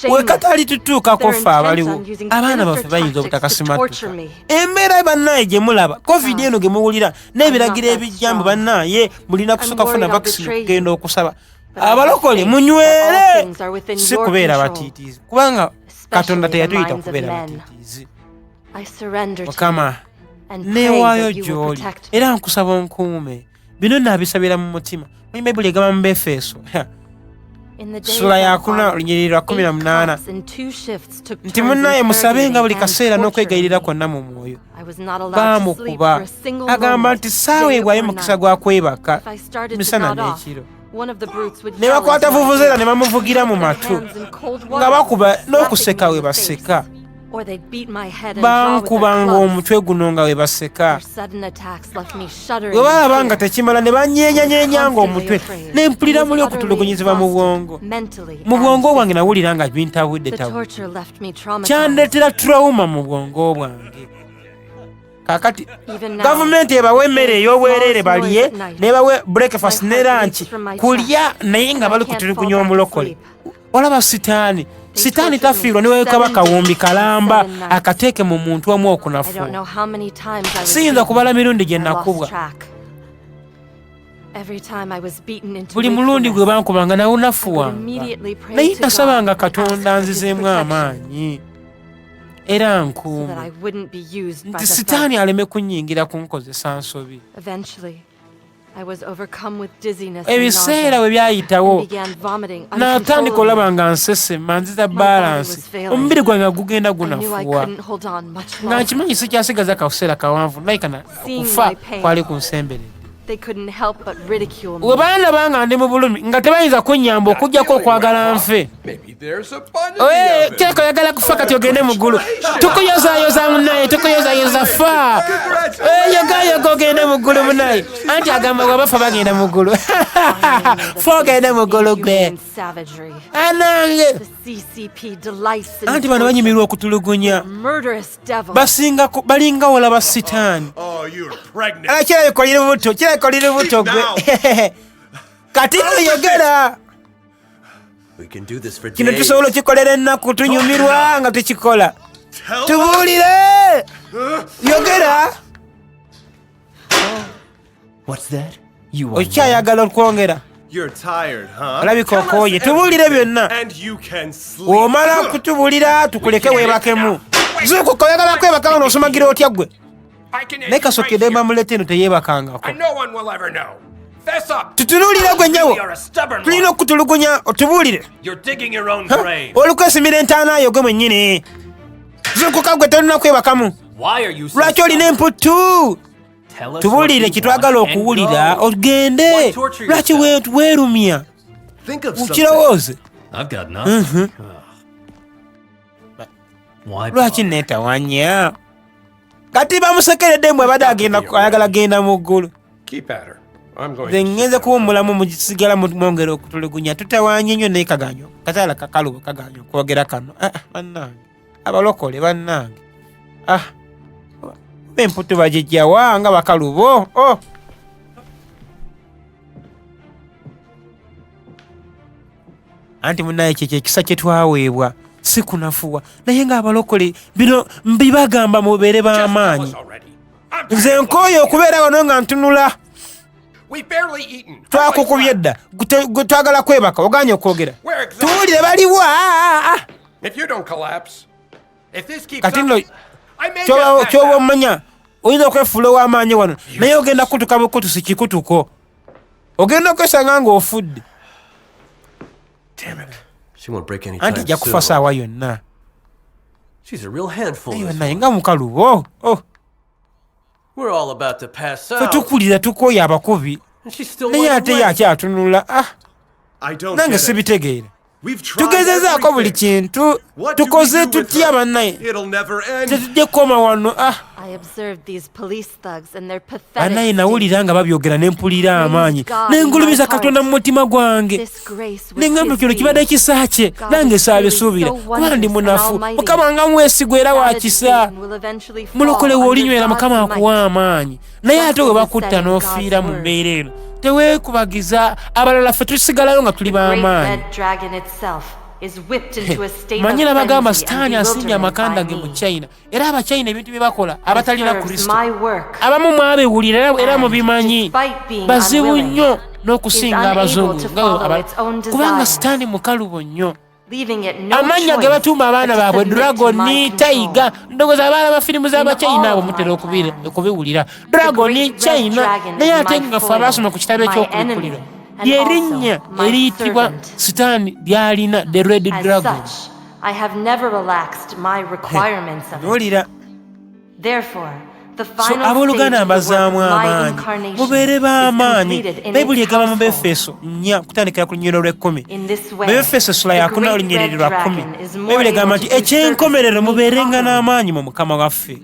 wekatali tutuukako ffe abaliwo abaana baffe bayinza obutakasimattuka embeera bannaye gye mulaba covid eno ge muwulira n'ebiragiro ebijjambu bannaye mulina kusooka kufuna vakisini okugenda okusaba abalokole munywere si kubeera batiitiizi kubanga katonda teyatuyita kubeera batiitiizi mukama neewaayo gy'oli era nkusaba onkuume bino naabisabira mu mutima mu bayibuli egamba mu Befeso sula ya 4 olunyiriri lwa 18 nti munnaye musabenga buli kaseera n'okwegayirira kwonna mu mwoyo baamukuba agamba nti saaweebwayo mukisa gwa kwebaka misana n'ekiro ne bakwata vuvuzera ne bamuvugira mu matu nga bakuba n'okuseka we baseka bankubanga omutwe guno nga we baseka bwe balaba nga tekimala ne banyenyanyenyanga omutwe ne mpulira muli okutulugunyizibwa mu bwongo bwange nawulira nga bintabudde kyandeetera trauma mu bwongo bwange kakati gavumenti ebawe emmere ey'obwereere balye nebawe breakfast ne lunch kulya naye nga bali kutulugunya omulokole olaba sitaani tafiirwa ne weka bakawumbi kalamba akateeke mu muntu omu okunafuwa siyinza kubala mirundi gye nakubwa buli mulundi gwe bankubanga nawe nafuwanga naye nasabanga katonda nzizeemu amaanyi era nkuume nti sitaani aleme kunnyingira kunkozesa nsobi ebiseera bwe byayitawo natandika olaba nga nsesema nziza balansi omubiri gwange gugenda gunafuwa nga nkimanyi sikyasigaza kaseera kawanvu naye kana okufa kwali kunsemberedde They couldn't help but ridicule me. Webanda banga ndi mu bulumi nga tebayinza kunnyamba okujjako okwagala nfe. Kyeko yagala kufa kati ogende mu ggulu. Tukuyozaayoza munaye, tukuyozaayoza fa. Yoga ogende mu ggulu munaye. Anti agamba bwe bafa bagenda mu ggulu. Fa ogende mu ggulu gwe. Anange. Anti bano banyimirwa okutulugunya. Basinga balinga olaba sitaani. Kirakolire buto gwe. Kati yogera. Kino tusobola okikolera ennaku tunyumirwa nga tukikola. Tubuulire. Yogera. Okyayagala okwongera. Olabika okooye. Tubuulire byonna. Omala kutubuulira tukuleke weebakemu. Zuukuka oyagala kwebaka n'osumagira otya gwe. Naye kasookedde mamulete eno teyeebakangako. Tutunuulire gwe nyawo. Tulina okutulugunya otubuulire. Olukwesimira entaana yo gwe mwennyini. Zuukuka gwe tolina kwebakamu. Lwaki olina emputtu? Tubuulire kitwagala okuwulira ogende. Lwaki weerumya? Ukirowooze. Lwaki neetawanya? Kati bamusekeredde mbwe abadde ayagala genda mu ggulu. Nze ngenze kuwummulamu mugisigala mwongera okutulugunya. Tutawanye nnyo naye kaganyo. Kataala kakalubo kaganyo kwogera kano. Bannange. Abalokole bannange. Emputu bagijjawa nga bakalubo. Anti munnaye kyekyo ekisa kye twaweebwa. Si kunafuwa naye ng'abalokole bino mbibagamba mubeere b'amaanyi. Nze nkooye okubeera wano nga ntunula. Twakukubye edda twagala kwebaka oganye okwogera. Tuwulire baliwa. Kati nno kyoba omanya oyinza okwefuula ow'amaanyi wano naye ogenda kutuka bukutu si kikutuko. Ogenda okwesanga ng'ofudde. Anti ja kufa saawa yonna. Naye nga mukalubo. Fe tukulira tukooye abakubi naye ate yakyatunula. Nange sibitegeera. Tugezezaako buli kintu. Tukoze tutya bannaye. Tetujja kukoma wano. Bannaye nawulira nga babyogera ne mpulira amaanyi. Nengulumiza Katonda mu mutima gwange. Nengamba kino kibadde kisa kye. Nange saabisuubira. Kuba ndi munafu. Mukama nga mwesigwa era wa kisa. Mulokole w'olinywera Mukama akuwa amaanyi. Naye ate we bakutta n'ofiira mu mbeera eno. Teweekubagiza abalala ffe tusigalayo nga tuli b'amaanyi. Manyira bagamba sitaani asinya amakanda ge mu China era abachina ebintu bye bakola abatalina Kristo. Abamu mwabewulira era mubimanyi. Bazibu nnyo n'okusinga abazungu kubanga sitaani mukalubo nnyo. Amanya ge batuma abaana baabwe Dragon, Tiger. Ndowooza abaana ba firimu z'abachina abo mutera okubiwulira. Dragon, China. Naye ate nga ffe abaasoma ku kitabo eky'okubikkuliro lyerinnya eriyitibwa sitaani lyalina the Red Dragon. Nolira. So abooluganda mbazaamu amaanyi mubeere b'amaanyi. Bayibuli egamba mu Befeso 4 kutandikira ku lunyiriro lw'ekkumi. Befeso sula ya 4 olunyiriri lwa 10. Bayibuli egamba nti ekyenkomerero mubeerenga n'amaanyi mu Mukama waffe.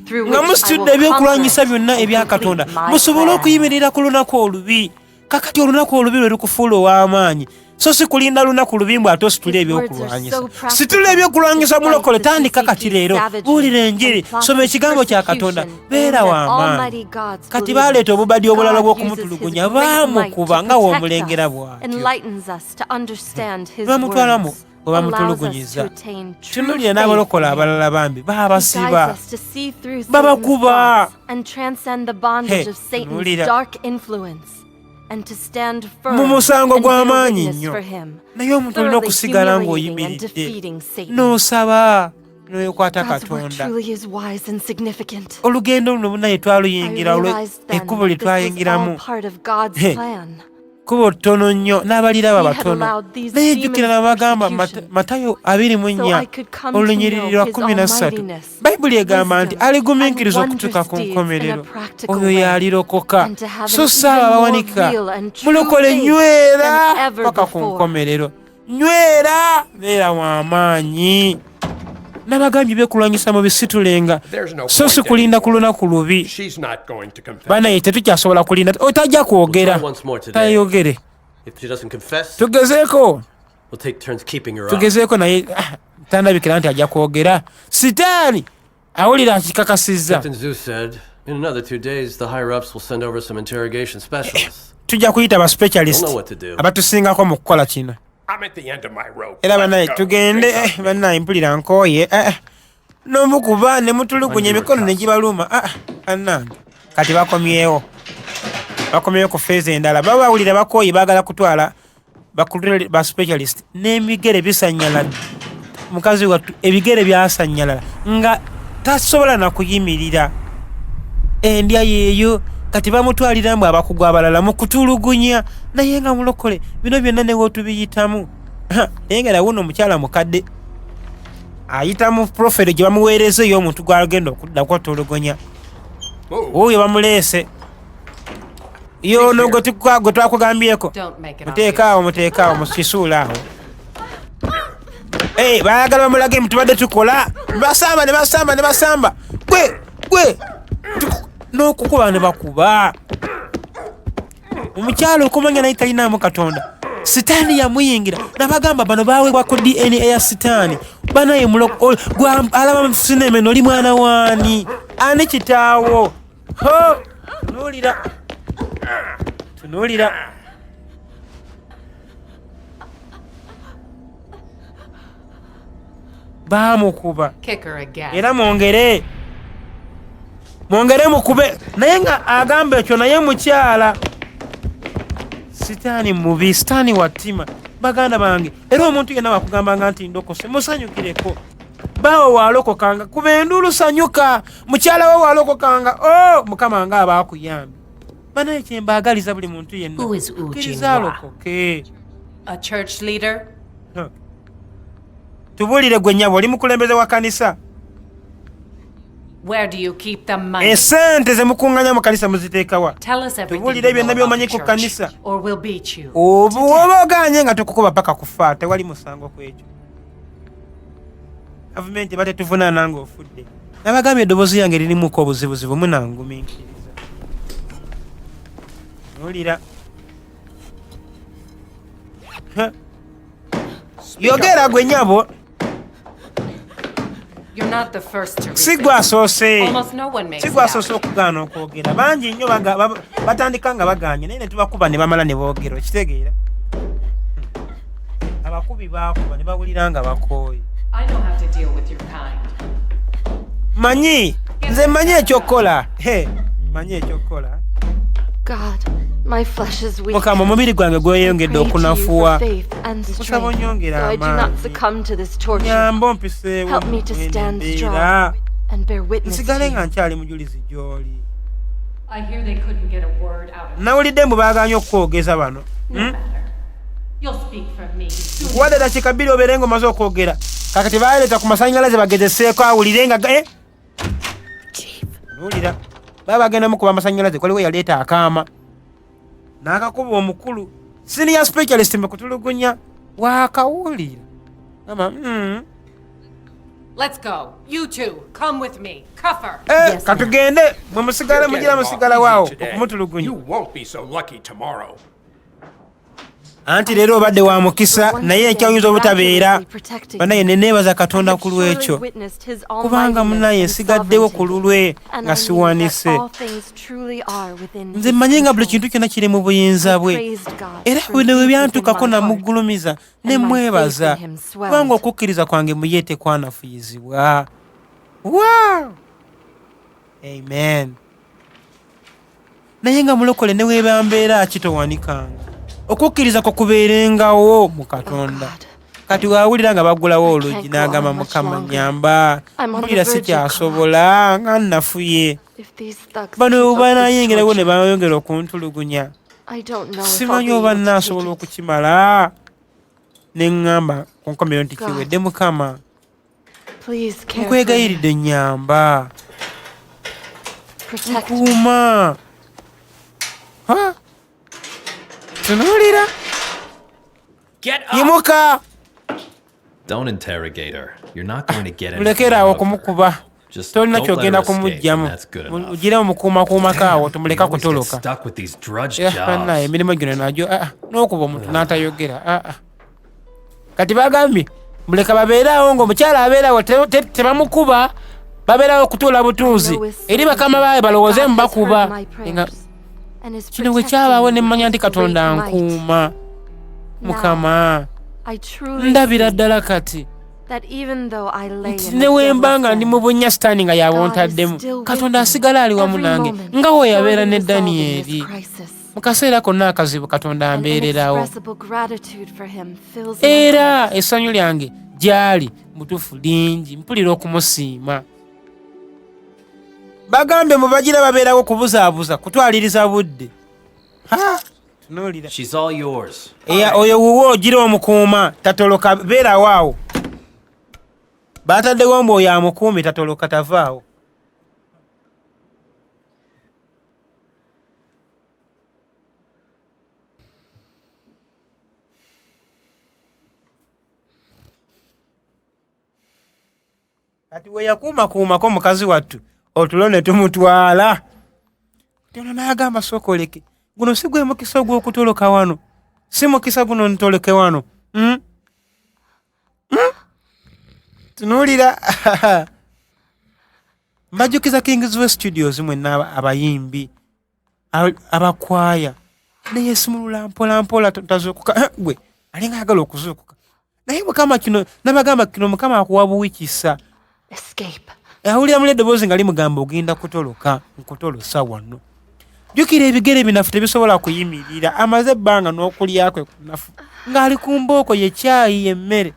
Nga musitudde ebyokulwanyisa byonna ebya Katonda musobole okuyimirira ku lunaku olubi. Kakati olunaku olubi lwe lukufuula ow'amaanyi. So si kulinda lunaku lubi ate ositule ebyokulwanyisa. Situla ebyokulwanyisa mulokole tandika kati leero. Buulira enjiri. Soma ekigambo kya Katonda. Beera w'amaanyi. Kati baaleeta obubadi obulala bw'okumutulugunya baamukuba nga w'omulengera bw'atyo. Bamutwalamu bwe bamutulugunyiza. Tunuulira n'abalokola abalala bambi baabasiba. Babakuba. Tunuulira. Mu musango gw'amaanyi nnyo. Naye omuntu olina okusigala ng'oyimiridde n'osaba n'oyekwata Katonda. Olugendo luno bunaye twaluyingira ekkubo lye twayingiramu. kubo ttono nnyo n'abaliraba batono naye jjukira n'abagamba Matayo 24 olunyiriri lwa 13 bayibuli egamba nti aligumiikiriza okutuuka ku nkomerero oyo yalirokoka so saaba bawanika mulokole nywera paka ku nkomerero nywera beera w'amaanyi n'abagambye bekulwanyisa mu bisitulenga so si kulinda ku lunaku lubi banaye tetukyasobola kulinda otajja kwogera tayogere tugezeeko naye tandabikira nti ajja kwogera sitaani awulira akikakasizza tujja kuyita ba specialist abatusingako mu kukola kino era banaye tugende banaye mpulira nkooye n'omukuba ne mutulugunya emikono ne gibaluma annange kati bakomyewo ku feeza endala baba bawulira bakooye baagala kutwala bakulire ba specialist n'emigere bisanyala mukazi wattu ebigere byasanyalala nga tasobola na kuyimirira endya yeeyo kati bamutwaliramu abakugu abalala mu kutulugunya naye nga mulokole bino byonna newe tubiyitamu naye nga nawuno omukyala mukadde ayitamu profero gye bamuweereza eyo omuntu gwagenda okudda kwotulugunya oyo bamuleese yono gwe twakugambyeko muteekaawo mukisuula awo baagala bamulage mutubadde tukola ne basamba gwe n'okukuba ne bakuba omukyalo okumanya naye talinaamu katonda sitaani yamuyingira nabagamba bano baweebwako DNA ya sitaani banaye alaba sinema eno oli mwana waani ani kitaawo tunuulira baamukuba era mwongere mukube naye nga agamba ekyo naye mukyala sitaani mubi sitaani wattima baganda bange era omuntu yenna wakugambanga nti ndokose musanyukireko bawo walokokanga kuba enduulu sanyuka mukyala we walokokanga mukama nga abaakuyambi banaye kyembaagaliza buli muntu yenna kkiriza alokoke tubuulire gwe nnyabo oli mukulembeze wa kanisa esente zemukuŋŋanya mu kanisa muziteekawa tubuulire byonna byomanyi ku kanisa oba oganye nga tukukuba paka kufa tewali musango ku ekyo gavumenti batetuvunaana nga ofudde nabagambye eddoboozi yange lirimuko obuzibuzibu munangumiikiriza tubuulira yogera gwe nnyabo sigwasoose okugaana okwogera bangi nnyo batandika nga baganye naye ne tubakuba ne bamala ne boogera okitegeera abakubi bakuba ne bawulira nga bakooye nze manyi ekyokukola mukama omubiri gwange gweyongedde okunafuwa musaba onyongera amaanyi nyamba ompiseewo embeera nsigale nga nkyali mujulizi gy'oli nawulidde mbu baaganye okukwogeza bano nkuwadde dakiika 2 obeere nga omaze okwogera kakati baaleeta ku masanyalaze bagezeseeko awulire nga nuulira baba bagenda mukuba amasanyalaze kwaliwo yaleeta akaama n'akakuba omukulu senior specialist mukutulugunya wakawulira katugende mwe musigale mugira musigala waawo okumutulugunya anti leero obadde wa mukisa naye ekyayinza obutabeera banaye neneebaza katonda ku lwekyo kubanga munaye nsigaddewo ku lulwe nga siwanise nze mmanyi nga buli kintu kyonna kiri mu buyinza bwe era bino bwe byantukako namuggulumiza ne mwebaza kubanga okukkiriza kwange muye tekwanafuyizibwa amen naye nga mulokole ne weeba mbeera kitowanikanga okukkiriza ko kubeerengawo mu katonda kati waawulira nga baggulawo oluggi n'agamba mukama nyamba mpulira sikyasobola nga nnafuye bano bwe banayengerawo ne bayongera okuntulugunya I don't know if I'll simanyi be oba able to naasobola take it. okukimala ne ŋŋamba ku nkomero nti kiwedde Mukama Please care for nkwegayiridde me. nnyamba Protect me. kuuma tunuulira Get up! yimuka Don't interrogate her. You're not going to get anything mulekera out awo of her. okumukuba Just tolina don't let her kyogenda escape, and kumuggyamu that's good enough. ugire omukuumakuumako awo We tumuleka always get kutoloka stuck with these drudge bannaye jobs. emirimu gino nagyo n'okuba omuntu n'atayogera kati bagambye muleka babeerawo ng'omukyala abeerawo tebamukuba babeerawo okutuula butuuzi eri bakama baawe balowooze mubakuba kino bwe kyabaawo ne mmanya nti Katonda nkuuma Mukama ndabira ddala kati nti ne wemba nga ndi mu bunnya sitaani nga yawontaddemu Katonda asigala ali wamu nange nga we yabeera ne Danyeri mu kaseera konna akazibu Katonda ambeererawo era essanyu lyange gy'ali mutuufu lingi mpulira okumusiima bagambye mu bagira babeerawo kubuzaabuza kutwaliriza budde tunuulira She's all yours. oyo wuwo ogira omukuuma tatoloka beerawo awo bataddewo mbu oyo amukuumi tatoloka tavaawo kati we yakuumakuumako mukazi wattu otulo ne tumutwala ono n'agamba sooka oleke guno si gwe mukisa ogw'okutoloka wano si mukisa guno ntoloke wano tunuulira mbajjukiza Kingsway Studios mwenna abayimbi abakwaya neyesimulula mpolampola tazuukuka gwe alinga ayagala okuzuukuka naye Mukama kino nabagamba kino Mukama akuwa buwikisa awulira muli eddoboozi nga limugamba ogenda kutoloka nkutolosa wano jjukira ebigere binafu tebisobola kuyimirira amaze ebbanga n'okulyakwe kunafu ng'ali ku mbooko yekyayi yemmere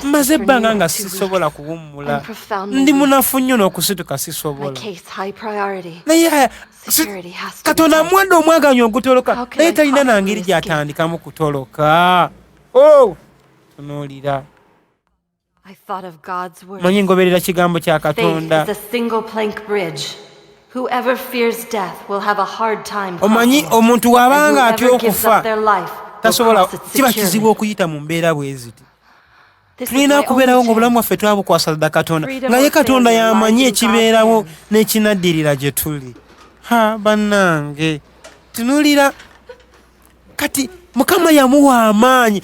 maze ebbanga nga sisobola kuwummula ndi munafu nnyo n'okusituka sisobola naye Katonda amuwadde omwaganya ogutoloka naye talina nangeri gy'atandikamu kutoloka tunuulira manyi ngoberera kigambo kya Katonda omanyi omuntu wabanga atya okufa tasobola kiba kizibu okuyita mu mbeera bwe ziti tulina kubeerawo ng'obulamu waffe twabukwasa dda Katonda nga ye Katonda yamanyi ekibeerawo n'ekinaddirira gye tuli bannange tunuulira kati Mukama yamuwa amaanyi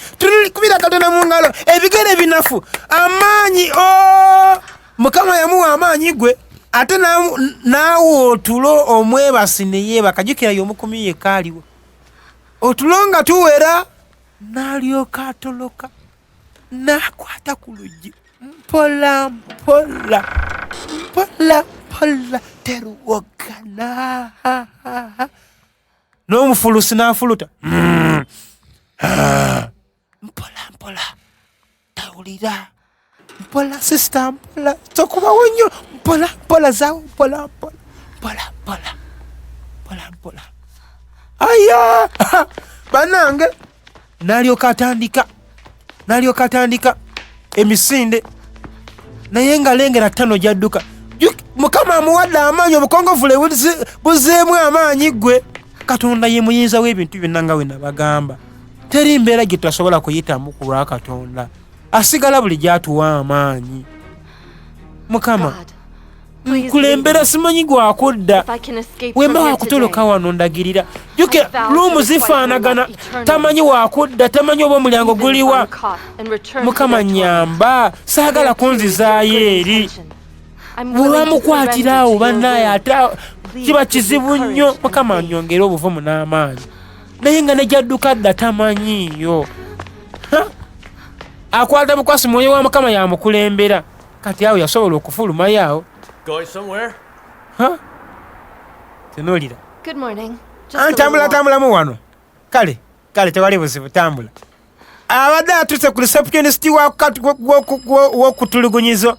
kubira Katonda mu ngalo ebigere binafu amaanyi Mukama yamuwa amaanyi gwe ate naawe otulo omwebasi ne yeebaka jjukira y'omukumi yekka aliwo otulo nga tuwera n'alyoka atoloka n'akwata ku luggi mpola mpola mpola mpola teruwogana n'omufulusi n'afuluta mpola mpola tawulira mpola sisita mpola tokubawo nnyo mpola mpola zaawo mpola mpola mpola mpola mpola mpola aya bannange n'alyoka atandika emisinde naye nga lengera ttano gyadduka Mukama amuwadde amaanyi obukongovule buzeemu amaanyi gwe Katonda ye muyinza w'ebintu byonna nga we nabagamba teri mbeera gye tutasobola kuyitamu ku lwa Katonda asigala buli gy'atuwa amaanyi Mukama nkulembera simanyi gwakudda wemba wakutoloka wano ndagirira juke luumu zifaanagana tamanyi wakudda tamanyi oba omulyango guliwa Mukama nyamba saagala kunzizaayo eri bwebamukwatirawo bannaaye ate kiba kizibu nnyo Mukama nyongere obuvumu n'amaanyi naye nga nejyadduka dda tamanyiiyo akwata bukwasi mwoyo wa Mukama yamukulembera kati awo yasobola okufulumayo awo tunuulira ntambula wano kale tewali buzibu tambula abadde atuse ku receptionist w'okutulugunyizo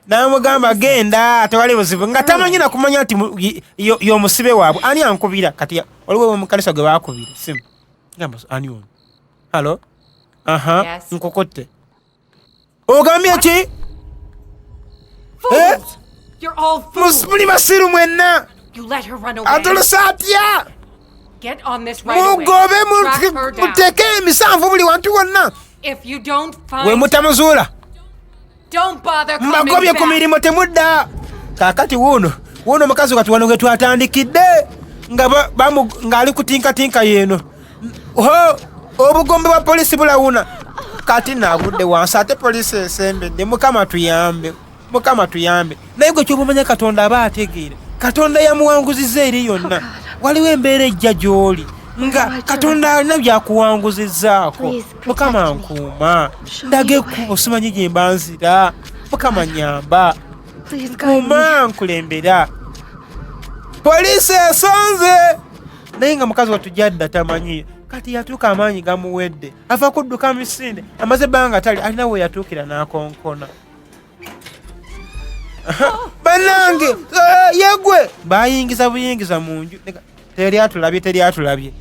n'amugamba genda tewali buzibu nga tamanyi nakumanya nti y'omusibe waabwe ani ankubira kati waliwo mu kanisa gwe baakubira simu gamba ani ono halo Yes. nkukutte ogambye ki You're all fools. muli basiru mwenna You let her run away. atolosa atya Get on this right away. mugobe Track her down. muteeke emisanvu buli wantu wonna If you don't we find, mutamuzuula don't bother coming mbagobye ku back. mirimu temudda kaakati wuuno omukazi kati wano gwe twatandikidde ng'ali kutinkatinka yeeno obugombe bwa poliisi bulawuna kati naagudde wansi ate poliisi esembedde mukama tuyambe naye gwe kyobumanya katonda aba ategeera katonda yamuwanguzizza eri yonna waliwo embeera ejja gy'oli nga katonda alina byakuwanguzizzaako mukama nkuuma ndaga ekkubo simanyi gye mba nzira mukama nyamba kuuma nkulembera poliisi esonze naye nga mukazi watujjadda tamanyi kati yatuuka amaanyi gamuwedde ava kudduka misinde amaze ebbanga tali alina we yatuukira n'akonkona bannange yegwe bayingiza buyingiza mu nju teryatulabye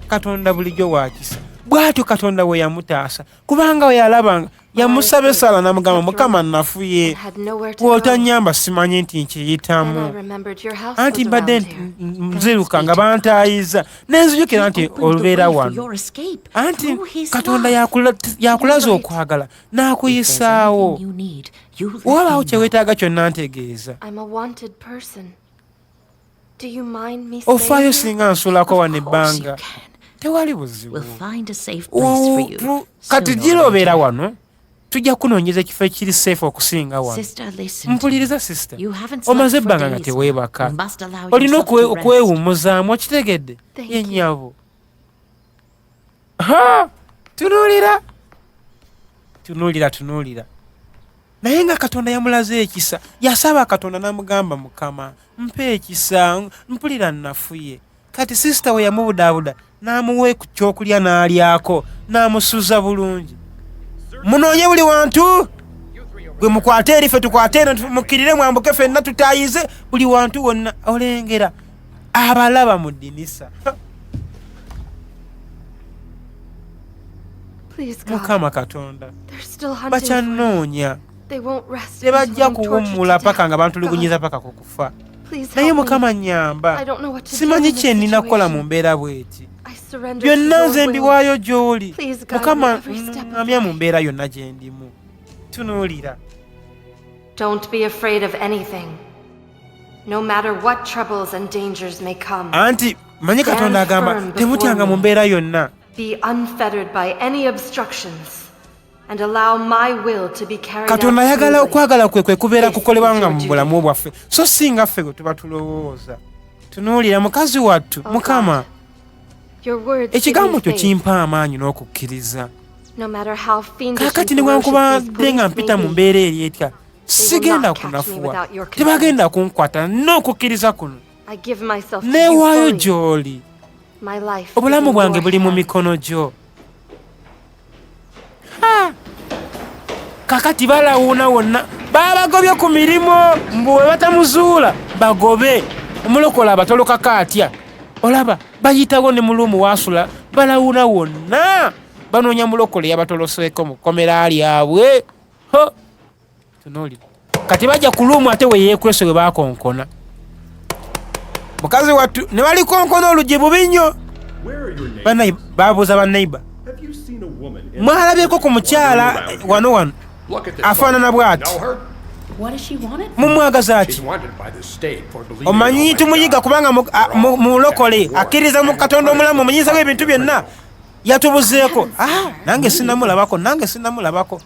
katonda bulijjo wakisa bw'atyo katonda we yamutaasa kubanga we yalabanga yamusaba essala namugamba mukama nafuye bw'otanyamba simanyi nti nkiyitamu anti mbadde nziruka nga bantaayiza nenzijukira nti olubeera wano anti katonda yakulaza okwagala n'akuyisaawo wabaawo kyeweetaaga kyonna ntegeeza ofaayo singa nsuulako wano ebbanga tewali buzibu kati gira obeera wano tujja kunoonyeza ekifo ekiri safe okusinga wano mpuliriza sisita omaze ebbanga nga teweebaka olina okwewummuzaamu okitegedde yennyabo tunuulira naye nga katonda yamulaze ekisa yasaba katonda n'amugamba mukama mpa ekisa mpulira nnafuye kati sisita we yamubudaabuda n'amuwa ekyokulya n'alyako n'amusuza bulungi munoonye buli wantu gwe mukwate eri ffe tukwate eno mukkirire mwambuke ffenna tutaayize buli wantu wonna olengera abalaba mu ddinisa mukama katonda bakyannoonya tebajja kuwummula paka nga bantulugunyiza paka ku kufa naye mukama nyamba simanyi kye nnina kukola mu mbeera bw'eti byonna nze mbiwaayo gy'oli mukama amya mu mbeera yonna gye ndimu tunuulira anti manyi katonda agamba temutyanga mu mbeera yonna katonda ayagala okwagala kwe kubeera kukolebwanga mu bulamu bwaffe so singa ffe gwe tuba tulowooza tunuulira mukazi wattu mukama ekigambo kyo kimpa amaanyi n'okukkiriza kaakati newankubadde nga mpita mu mbeera eri etya sigenda kunafuwa tebagenda kunkwata n'okukkiriza kuno neewaayo gy'oli obulamu bwange buli mu mikono gyo kakati balawuuna wonna babagobye ku mirimu mbu we batamuzuula bagobe omulokola abatolokako atya olaba bayitawo ne mulumu waasula balawuuna wonna banoonya mulokole yabatoloseeko mu kkomera lyabwe tunuulira kati bajja ku luumu ate we yeekwese we baakonkona mukazi wattu ne balikonkona oluggi bubi nnyo babuuza banneiba mwalabyeko ku mukyala wano afaanana bw'ati mumwagaza ki omanyi tumuyiga kubanga mulokole akkiriza mu katonda omulamu omanyizawo ebintu byonna yatubuzeeko nange sinamulabako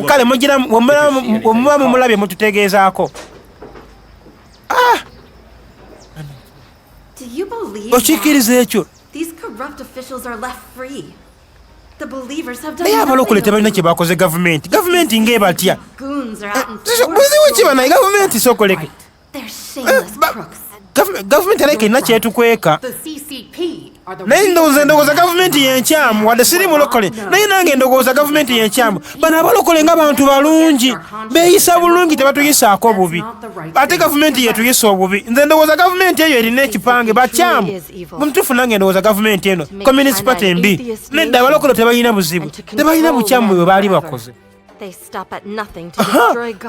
kale muba mumulabye mututegeezaako okikkiriza ekyo naye abalokole tebalina kye bakoze gavumenti ng'ebatya buzibu ki banaye gavumenti sokoleke gavumenti aleke erina kyetukweka are the naye real ndowooza gavumenti y'enkyamu wadde siri mulokole naye nange ndowooza gavumenti y'enkyamu bano abalokole nga bantu balungi beeyisa bulungi tebatuyisaako bubi ate gavumenti yetuyisa obubi nze ndowooza gavumenti eyo erina ekipange bakyamu mu mutuufu nange ndowooza gavumenti eno communist party embi nedda abalokole tebalina buzibu tebalina bukyamu bwe baali bakoze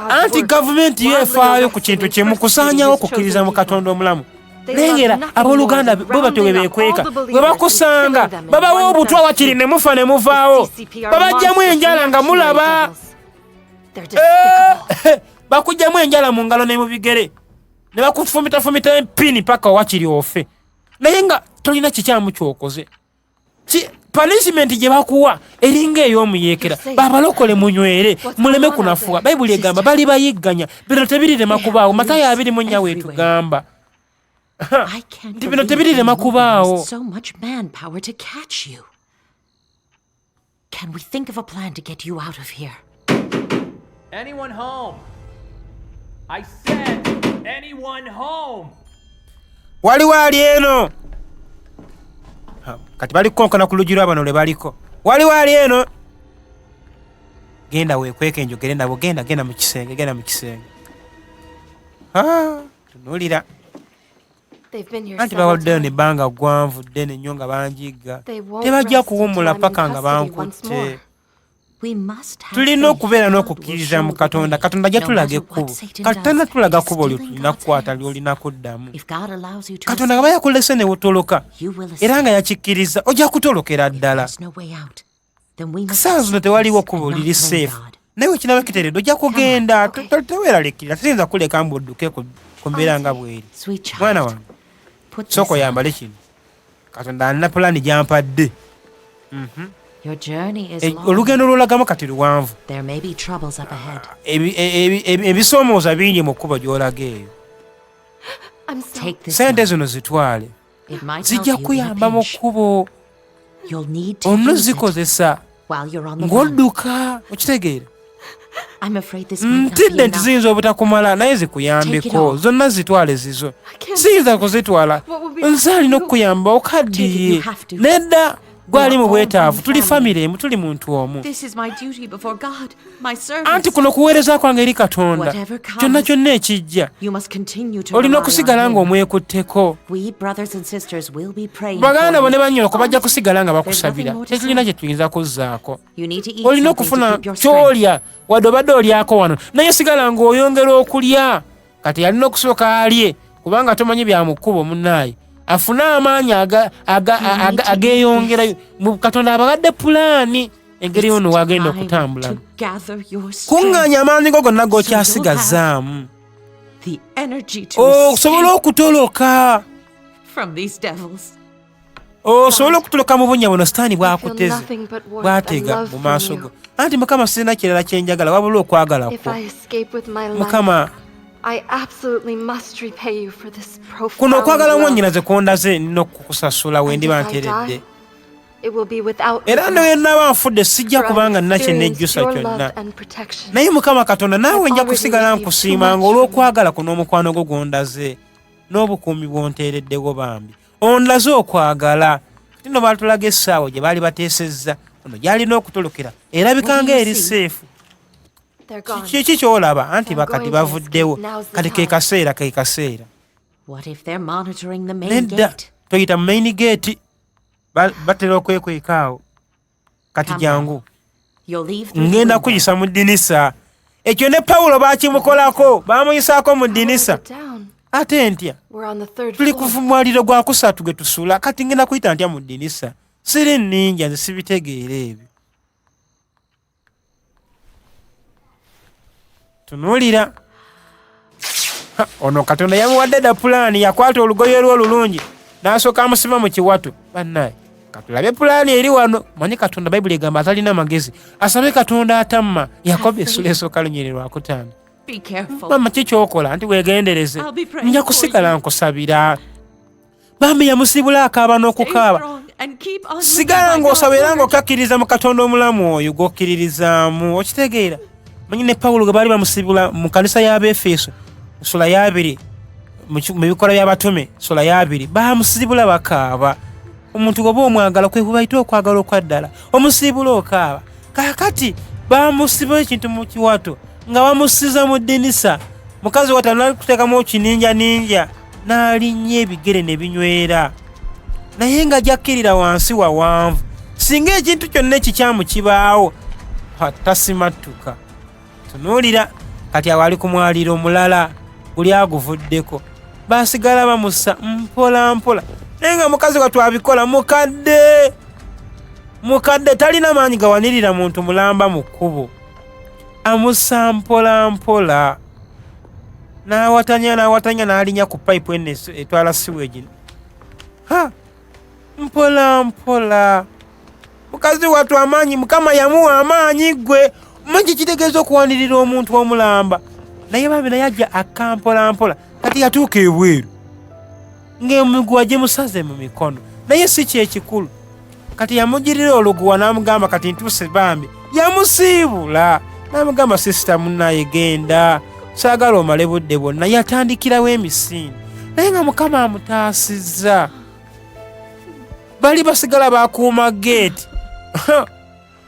anti gavumenti yo efaayo ku kintu kimu kusaanyawo kukkiriza mu katonda omulamu lengera abooluganda bo batyo bwe beekweka bwe bakusanga babawo obutwa wakiri ne mufa ne muvaawo babajjamu enjala nga mulaba bakugjamu enjala mu ngalo ne mu bigere ne bakufumitafumita empini paka wakiri ofe naye nga tolina kikyamu kyokoze punishment gye bakuwa eringa ey'omuyeekera babalokole munywere muleme kunafuwa bayibuli egamba bali bayigganya bino tebirirema kubaawo Matayo 24 weetugamba nti bino tebirirema kubaawo. So much manpower to catch you. Can we think of a plan to get you out of here? Anyone home? I said, anyone home? Waliwo ali eno kati bali konkana ku lujji lw'abano lwe baliko waliwo ali eno genda weekweka enjogere nabo genda mu kisenge tunuulira anti bawaddeyo ne bbanga gwanvu ddene nnyo nga banjigga tebajja kuwummula paka nga bankutte. tulina okubeera n'okukkiriza mu katonda ajja tulaga ekkubo kati tannatulaga kkubo lyotulina kukwata lyolina kuddamu. katonda nga bayakulese ne wotoloka era nga yakikkiriza ojja kutolokera ddala. saa zino tewaliwo kkubo liri seefu naye wekinaba kiteredde ojja kugenda teweeraliikirira tiyinza kuleka mbu odduke ku mbeera nga bweri. mwana wange sooka oyambale kino katonda alina pulaani gyampadde. olugendo lwolagamu kati luwanvu ebisoomooza bingi mu kkubo gy'olaga eyo. sente zino zitwale zijja kuyamba mu kkubo onozikozesa ng'odduka okitegeera. ntidde nti ziyinza obutakumala naye zikuyambeko zonna zitwale zizo ziyinza kuzitwala nze alina okukuyamba okaddiye nedda gwali mu bwetaavu tuli famire emu tuli muntu omu anti kuno kuweereza kwange eri katonda kyonna ekijja olina okusigala nga omwekutteko. baganda bo ne bannyoloko bajja kusigala nga bakusabira tekirina kye tuyinza kuzzaako. olina okufuna kyolya wadde obadde olyako wano naye sigala ng'oyongera okulya kati alina okusooka alye kubanga tomanyi bya mu kkubo munnaaye afune amaanyi ageeyongerayo mu katonda abagadde pulaani engeri yono wagenda okutambulamu. kuŋŋaanya amaanyi go gonna g'okyasigazaamu osobola okutoloka osobola okutoloka mu bunnya buno sitaani bwakuteze bwatega mu maaso go anti mukama sirina kirala kyenjagala wabula okwagala kwo. mukama kuno okwagala mwannyinaze kondaze nina okukusasula wendiba nteredde era newenaaba nfudde sijja kubanga nina kyenejjusa kyonna naye mukama katonda naawe nja kusigala nkusiimanga olw'okwagala kuno omukwano gwo gondaze n'obukuumi bwonteereddewo bambi ondaze okwagala. tino baatulaga essaawa gye baali bateesezza ono gyalina okutolokera erabikanga eri seefu. kiki kyolaba anti bakati bavuddewo kati ke kaseera nedda toyita mu main gate batera okwekwekaawo kati jangu ngenda kuyisa mu ddinisa. ekyo ne Pawulo baakimukolako baamuyisaako mu ddinisa ate ntya tuli ku mwaliro gwa kusatu gwe tusula kati ngenda kuyita ntya mu ddinisa siri nninja nze sibitegeera ebyo. tunuulira ono katonda yamuwadde dda pulaani yakwata olugoye lwe olulungi n'asooka amusiba mu kiwato. bannaye katulabe pulaani eri wano manyi katonda bayibuli egamba atalina magezi asabe katonda atamma. Yakobo essula esooka lunyiri lwakutaano. mama kikyokola nti weegendereze nja kusigala nkusabira. bambi yamusibula akaaba n'okukaaba sigala ng'osaba era ng'okakkiriza mu katonda omulamu oyo gw'okkiririzaamu okitegeera. manyi ne Pawulo gwe baali bamusibula mu kanisa y'Abeefeso sula ya 2 mu bikola by'abatume sula ya 2 baamusibula bakaaba omuntu goba omwagala kwe kubaita okwagala okwaddala omusiibula okaaba kaakati bamusiba ekintu mu kiwato nga bamusiza mu ddinisa mukazi watakuteekamu kininja ninja n'alinnya ebigere ne binywera naye nga jakkirira wansi wawanvu singa ekintu kyonna ekikyamu kibaawo tasimattuka. Tunuulira kati awo ali ku mwaliro omulala guli aguvuddeko basigala bamussa mpola mpola naye nga mukazi watwabikola mukadde talina maanyi gawanirira muntu mulamba mu kkubo amussa mpola mpola n'awatanya n'alinya ku payipu eno etwala siweegi mpola mpola mukazi watu amaanyi mukama yamuwa amaanyi gwe manyi kitegeeza okuwanirira omuntu omulamba naye bambi naye ajja akampola mpola kati yatuuka ebweru ng'emiguwa gimusaze mu mikono naye si kyekikulu kati yamugirira oluguwa n'amugamba kati ntuuse bambi yamusiibula n'amugamba sisita munnaye genda saagala omale budde bwonna yatandikirawo emisinde naye nga mukama amutaasizza bali basigala bakuuma geeti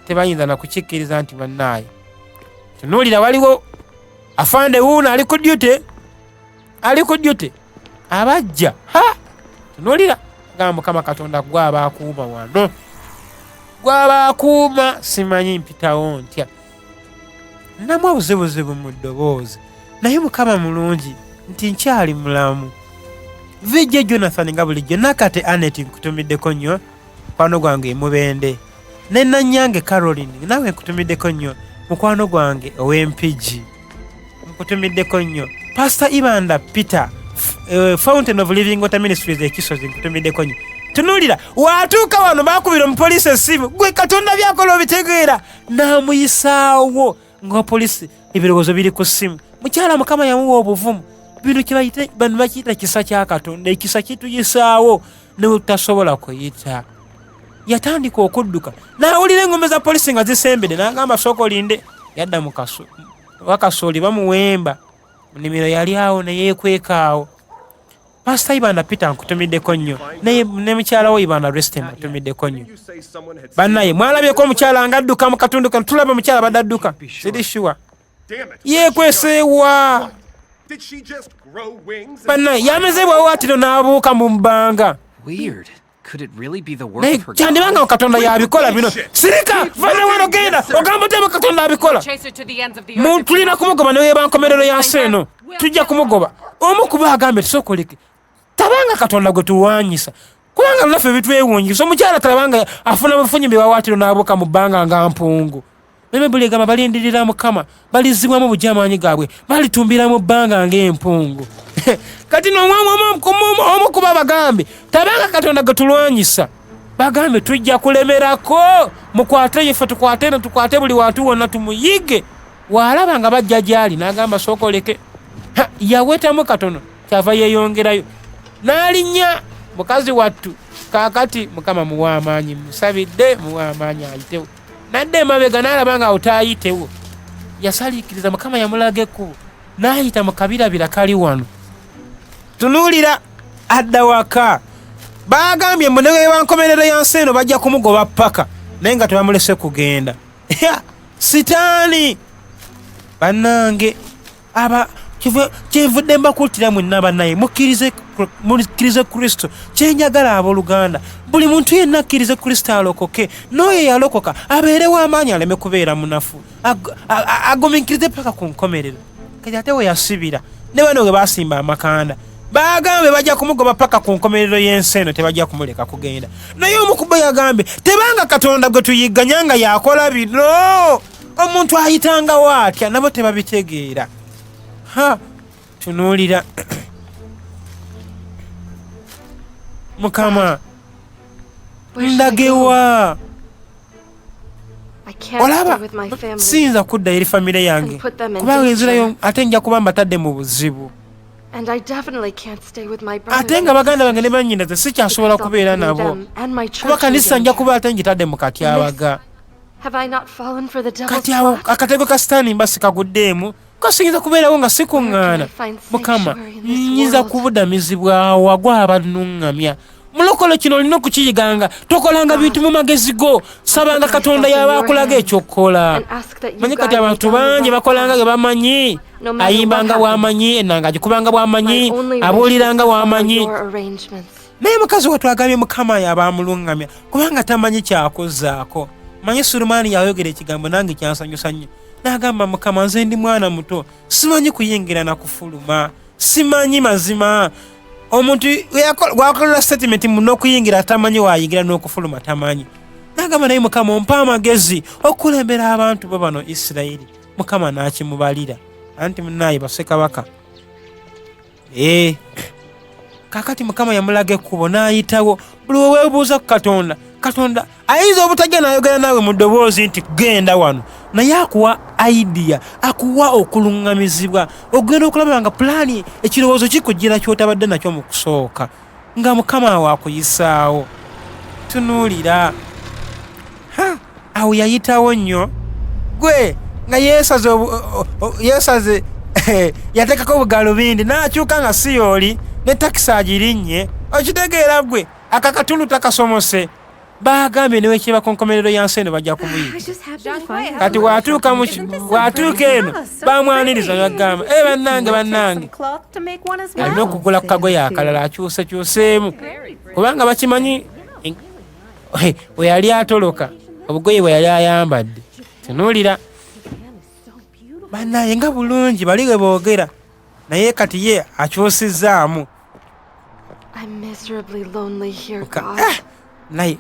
tebayinza nakukikkiriza nti bannaye tunuulira waliwo afande wuuno ali ku dyute abajja tunuulira gamba mukama katonda gwabakuuma wano gwabakuuma simanyi mpitawo ntya namu obuzibuzibu mu ddoboozi naye mukama mulungi nti nkyali mulamu vijje Jonathan nga bulijjo nakate Anet nkutumiddeko nnyo mukwano gwange emubende ne Nannyange Caroline nawe nkutumiddeko nnyo mukwano gwange ow'empigi nkutumiddeko nnyo Pastor Ibanda Peter Fountain of Living Water Ministries ekisozi nkutumiddeko nnyo. Tunuulira watuuka wano bakubira omupoliisi essimu gwe Katonda byakola obitegeera n'amuyisaawo nga poliisi ebirowoozo biri ku ssimu mukyala mukama yamuwa obuvumu bino bano bakiyita kisa kya Katonda ekisa kituyisaawo ne utasobola kuyita yatandika okudduka n'awulira engombe za poliisi nga zisembedde n'agamba sooka olinde yadda mu wakasooli bamuwemba mu nnimiro yali awo ne yeekwekaawo. Pastor Ibanda Peter nkutumiddeko nnyo ne mukyala wo Ibanda Restem nkutumiddeko nnyo bannaye mwalabyeko omukyala nga adduka mu katundu kano tulaba omukyala badde adduka siri sure yeekweseewa bannaye yamezebwawo atiro n'abuuka mu bbanga naye kyandibanga Katonda yabikola bino sirika vana wano genda ogamba otema Katonda abikola tulina kumugoba naye bankomerero yansi eno tujja kumugoba omu kuba agambe tusokoleke tabanga Katonda gwe tuwanyisa kubanga naffe bitwewuunyisa omukyala tabanga afuna bufunyi bewawaatiro n'abuuka mu bbanga nga mpungu meme buligama balindirira mukama balizibwamu bujamaanyi gaabwe balitumbira mu bbanga ng'empungu kati omu kuba bagambe tabanga Katonda gwe tulwanyisa bagambe tujja kulemerako mukwate yeffe tukwate buli wantu wonna tumuyige waalaba nga bajja gyali n'agamba sookoleke yawetamu katono kyava yeeyongerayo n'alinnya mukazi wattu kaakati mukama muwa amaanyi musabidde muwa amaanyi ayitewo nadde emabega n'alaba nga otaayitewo yasaliikiriza mukama yamulaga ekkubo n'ayita mu kabirabira kali wano. Tunuulira adda waka bagambye mu newe wankomerero yansi eno bajja kumugoba paka naye nga tebamulese kugenda sitaani bannange kyenvudde mbakuutira mwenna bannaye mukkirize Kristo kyenjagala abooluganda buli muntu yenna akkirize Kristo alokoke n'oyo yalokoka abeerewo amaanyi aleme kubeera munafu agumiikirize paka ku nkomerero kati ate we yasibira ne bano we basimba amakanda bagambe bajja kumugoba paka ku nkomerero y'ensi eno tebajja kumuleka kugenda naye omukuba yagambe tebanga Katonda gwe tuyigganya nga yakola bino omuntu ayitanga waatya nabo tebabitegeera. Tunuulira mukama ndagewa olaba siyinza kudda eri famire yange kubanga enzirayo ate nja kuba mbatadde mu buzibu ate nga baganda bange ne bannyinaze sikyasobola kubeera nabo kuba kanisa nja kuba ate njitadde mu katyabaga kati awo akatego ka sitaani mba sikaguddeemu kasiyinza kubeerawo nga sikuŋŋaana mukama nyinza kubudamizibwawo agwa abanuŋŋamya mulokole kino olina okukiyiganga tokolanga bintu mu magezi go sabanga katonda yabakulaga ekyokukola manyi kati abantu bangi bakolanga ge bamanyi ayimbanga bwamanyi enanga gikubanga bwamanyi abuuliranga bwamanyi naye mukazi watwagambye mukama yabamulungamya kubanga tamanyi kyakozaako manyi Sulemaani yayogera ekigambo nange kyansanyusa nnyo n'agamba mukama nze ndi mwana muto simanyi kuyingira na kufuluma simanyi mazima omuntu wakolera statement muno okuyingira tamanyi wayingira n'okufuluma tamanyi n'agamba naye mukama ompa amagezi okulembera abantu bo bano Isirayiri mukama n'akimubalira anti munaye Bassekabaka kakati mukama yamulaga ekkubo n'ayitawo buli weweebuuza ku katonda ayinza obutajja n'ayogera naawe mu ddoboozi nti genda wano naye akuwa idea akuwa okuluŋŋamizibwa ogenda okulaba nga pulaani ekirowoozo kikujjira kyotabadde nakyo mu kusooka nga mukama waakuyisaawo tunuulira awo yayitawo nnyo gwe nga yeesaze yateekako obugalubindi n'akyuka nga si yooli ne takisi agirinnye okitegeera gwe akakatundu takasomose bagambye newe kiba ku nkomerero ya nsi eno bajja kumuyita kati watuuka eno bamwaniriza bagamba bannange alina okugula ku kagoye akalala akyusekyuseemu kubanga bakimanyi we yali atoloka obugoye bwe yali ayambadde tunuulira bannaye nga bulungi bali bwe boogera naye kati ye akyusizzaamu naye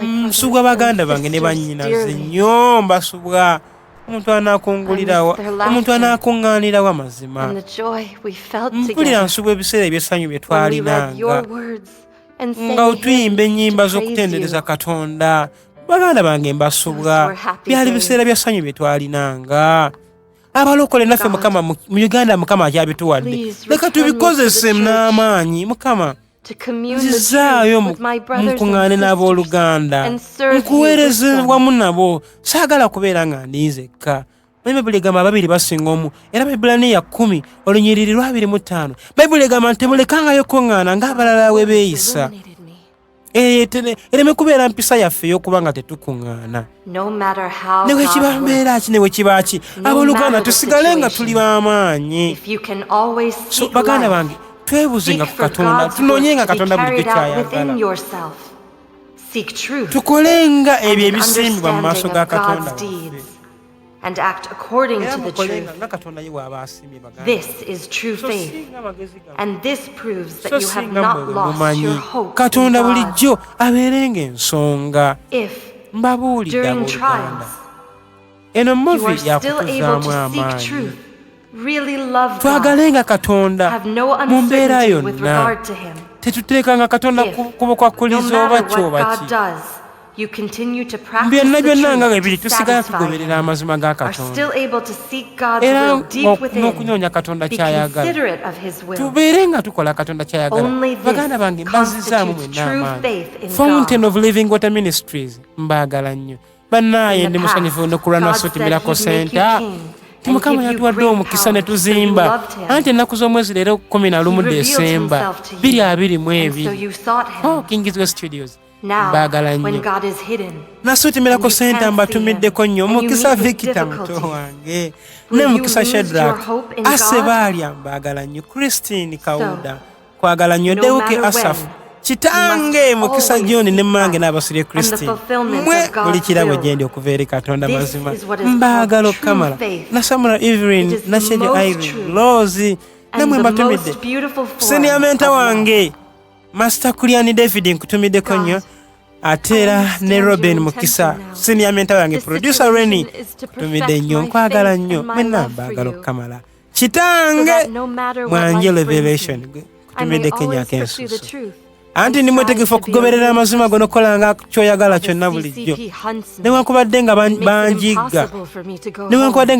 nsubwa baganda bange ne bannyinaze nnyo mbasubwa omuntu anaakungulirawa omuntu anaakuŋŋaanirawo amazima mpulira nsubwa ebiseera ebyessanyu bye twalinanga nga otuyimba ennyimba z'okutendereza Katonda baganda bange mbasubwa byali biseera byessanyu bye twalinanga abalokole naffe mukama mu Uganda mukama akyabituwadde leka tubikozese n'amaanyi mukama nzizaayo mukuŋŋaane n'abooluganda nkuweereze wamu nabo saagala kubeera nga ndinzekka bayibuli egamba ababiri basinga omu era Baibulaniya 10 olunyiriri 25 bayibuli egamba nti temulekangayo kuŋŋaana ng'abalala we beeyisa ereme kubeera mpisa yaffe ey'okuba nga tetukuŋŋaana newe kiba mbeera ki newe kiba ki abooluganda tusigale nga tuli b'amaanyi baganda bange twebuzenga ku Katonda tunoonyenga Katonda bulijjo kyayagala tukolenga ebyo ebisiimibwa mu maaso ga Katonda and act according to the truth. This is true faith, and this proves that you have not lost your hope in God. If, during trials, you are still able to seek truth, really love God, have no uncertainty with regard to Him, no matter what God does, you continue to practice the truth to satisfy Him, are still able to seek God's will deep within, be considerate of His will. Only this constitutes true faith in Fountain of God. Living Water Ministries mbagala nnyo bannaye ndi musanyufu n'okulwana Soti Miracle Center Mukama yatuwadde omukisa ne tuzimba anti ennaku z'omwezi leero 11 Desemba 2022 King's Studios mbagala nnyo na Soti Miracle Center mbatumiddeko nnyo mukisa Victor muto wange ne mukisa Shadrack Asebalia mbagala nnyo Christine Kauda kwagala nnyo Deuke Asafu kitange mukisa John ne mmange n'abasire Christine mwe buli kirabo gyendi okuva eri Katonda mazima mbagala okukamala na Samuel Evelyn na Shege Irene Rose namwe mbatumidde senior mentor wange Master Kuliani David nkutumiddeko nnyo ate era ne Robin Mukisa senior mentor wange producer Renny tumidde nnyo nkwagala nnyo mwenna mbagala okukamala kitange mwanje Revelation kutumidde Kenya Kensuso anti nimwetegefu okugoberera amazima gono kolanga kyoyagala kyonna bulijjo newankubadde nga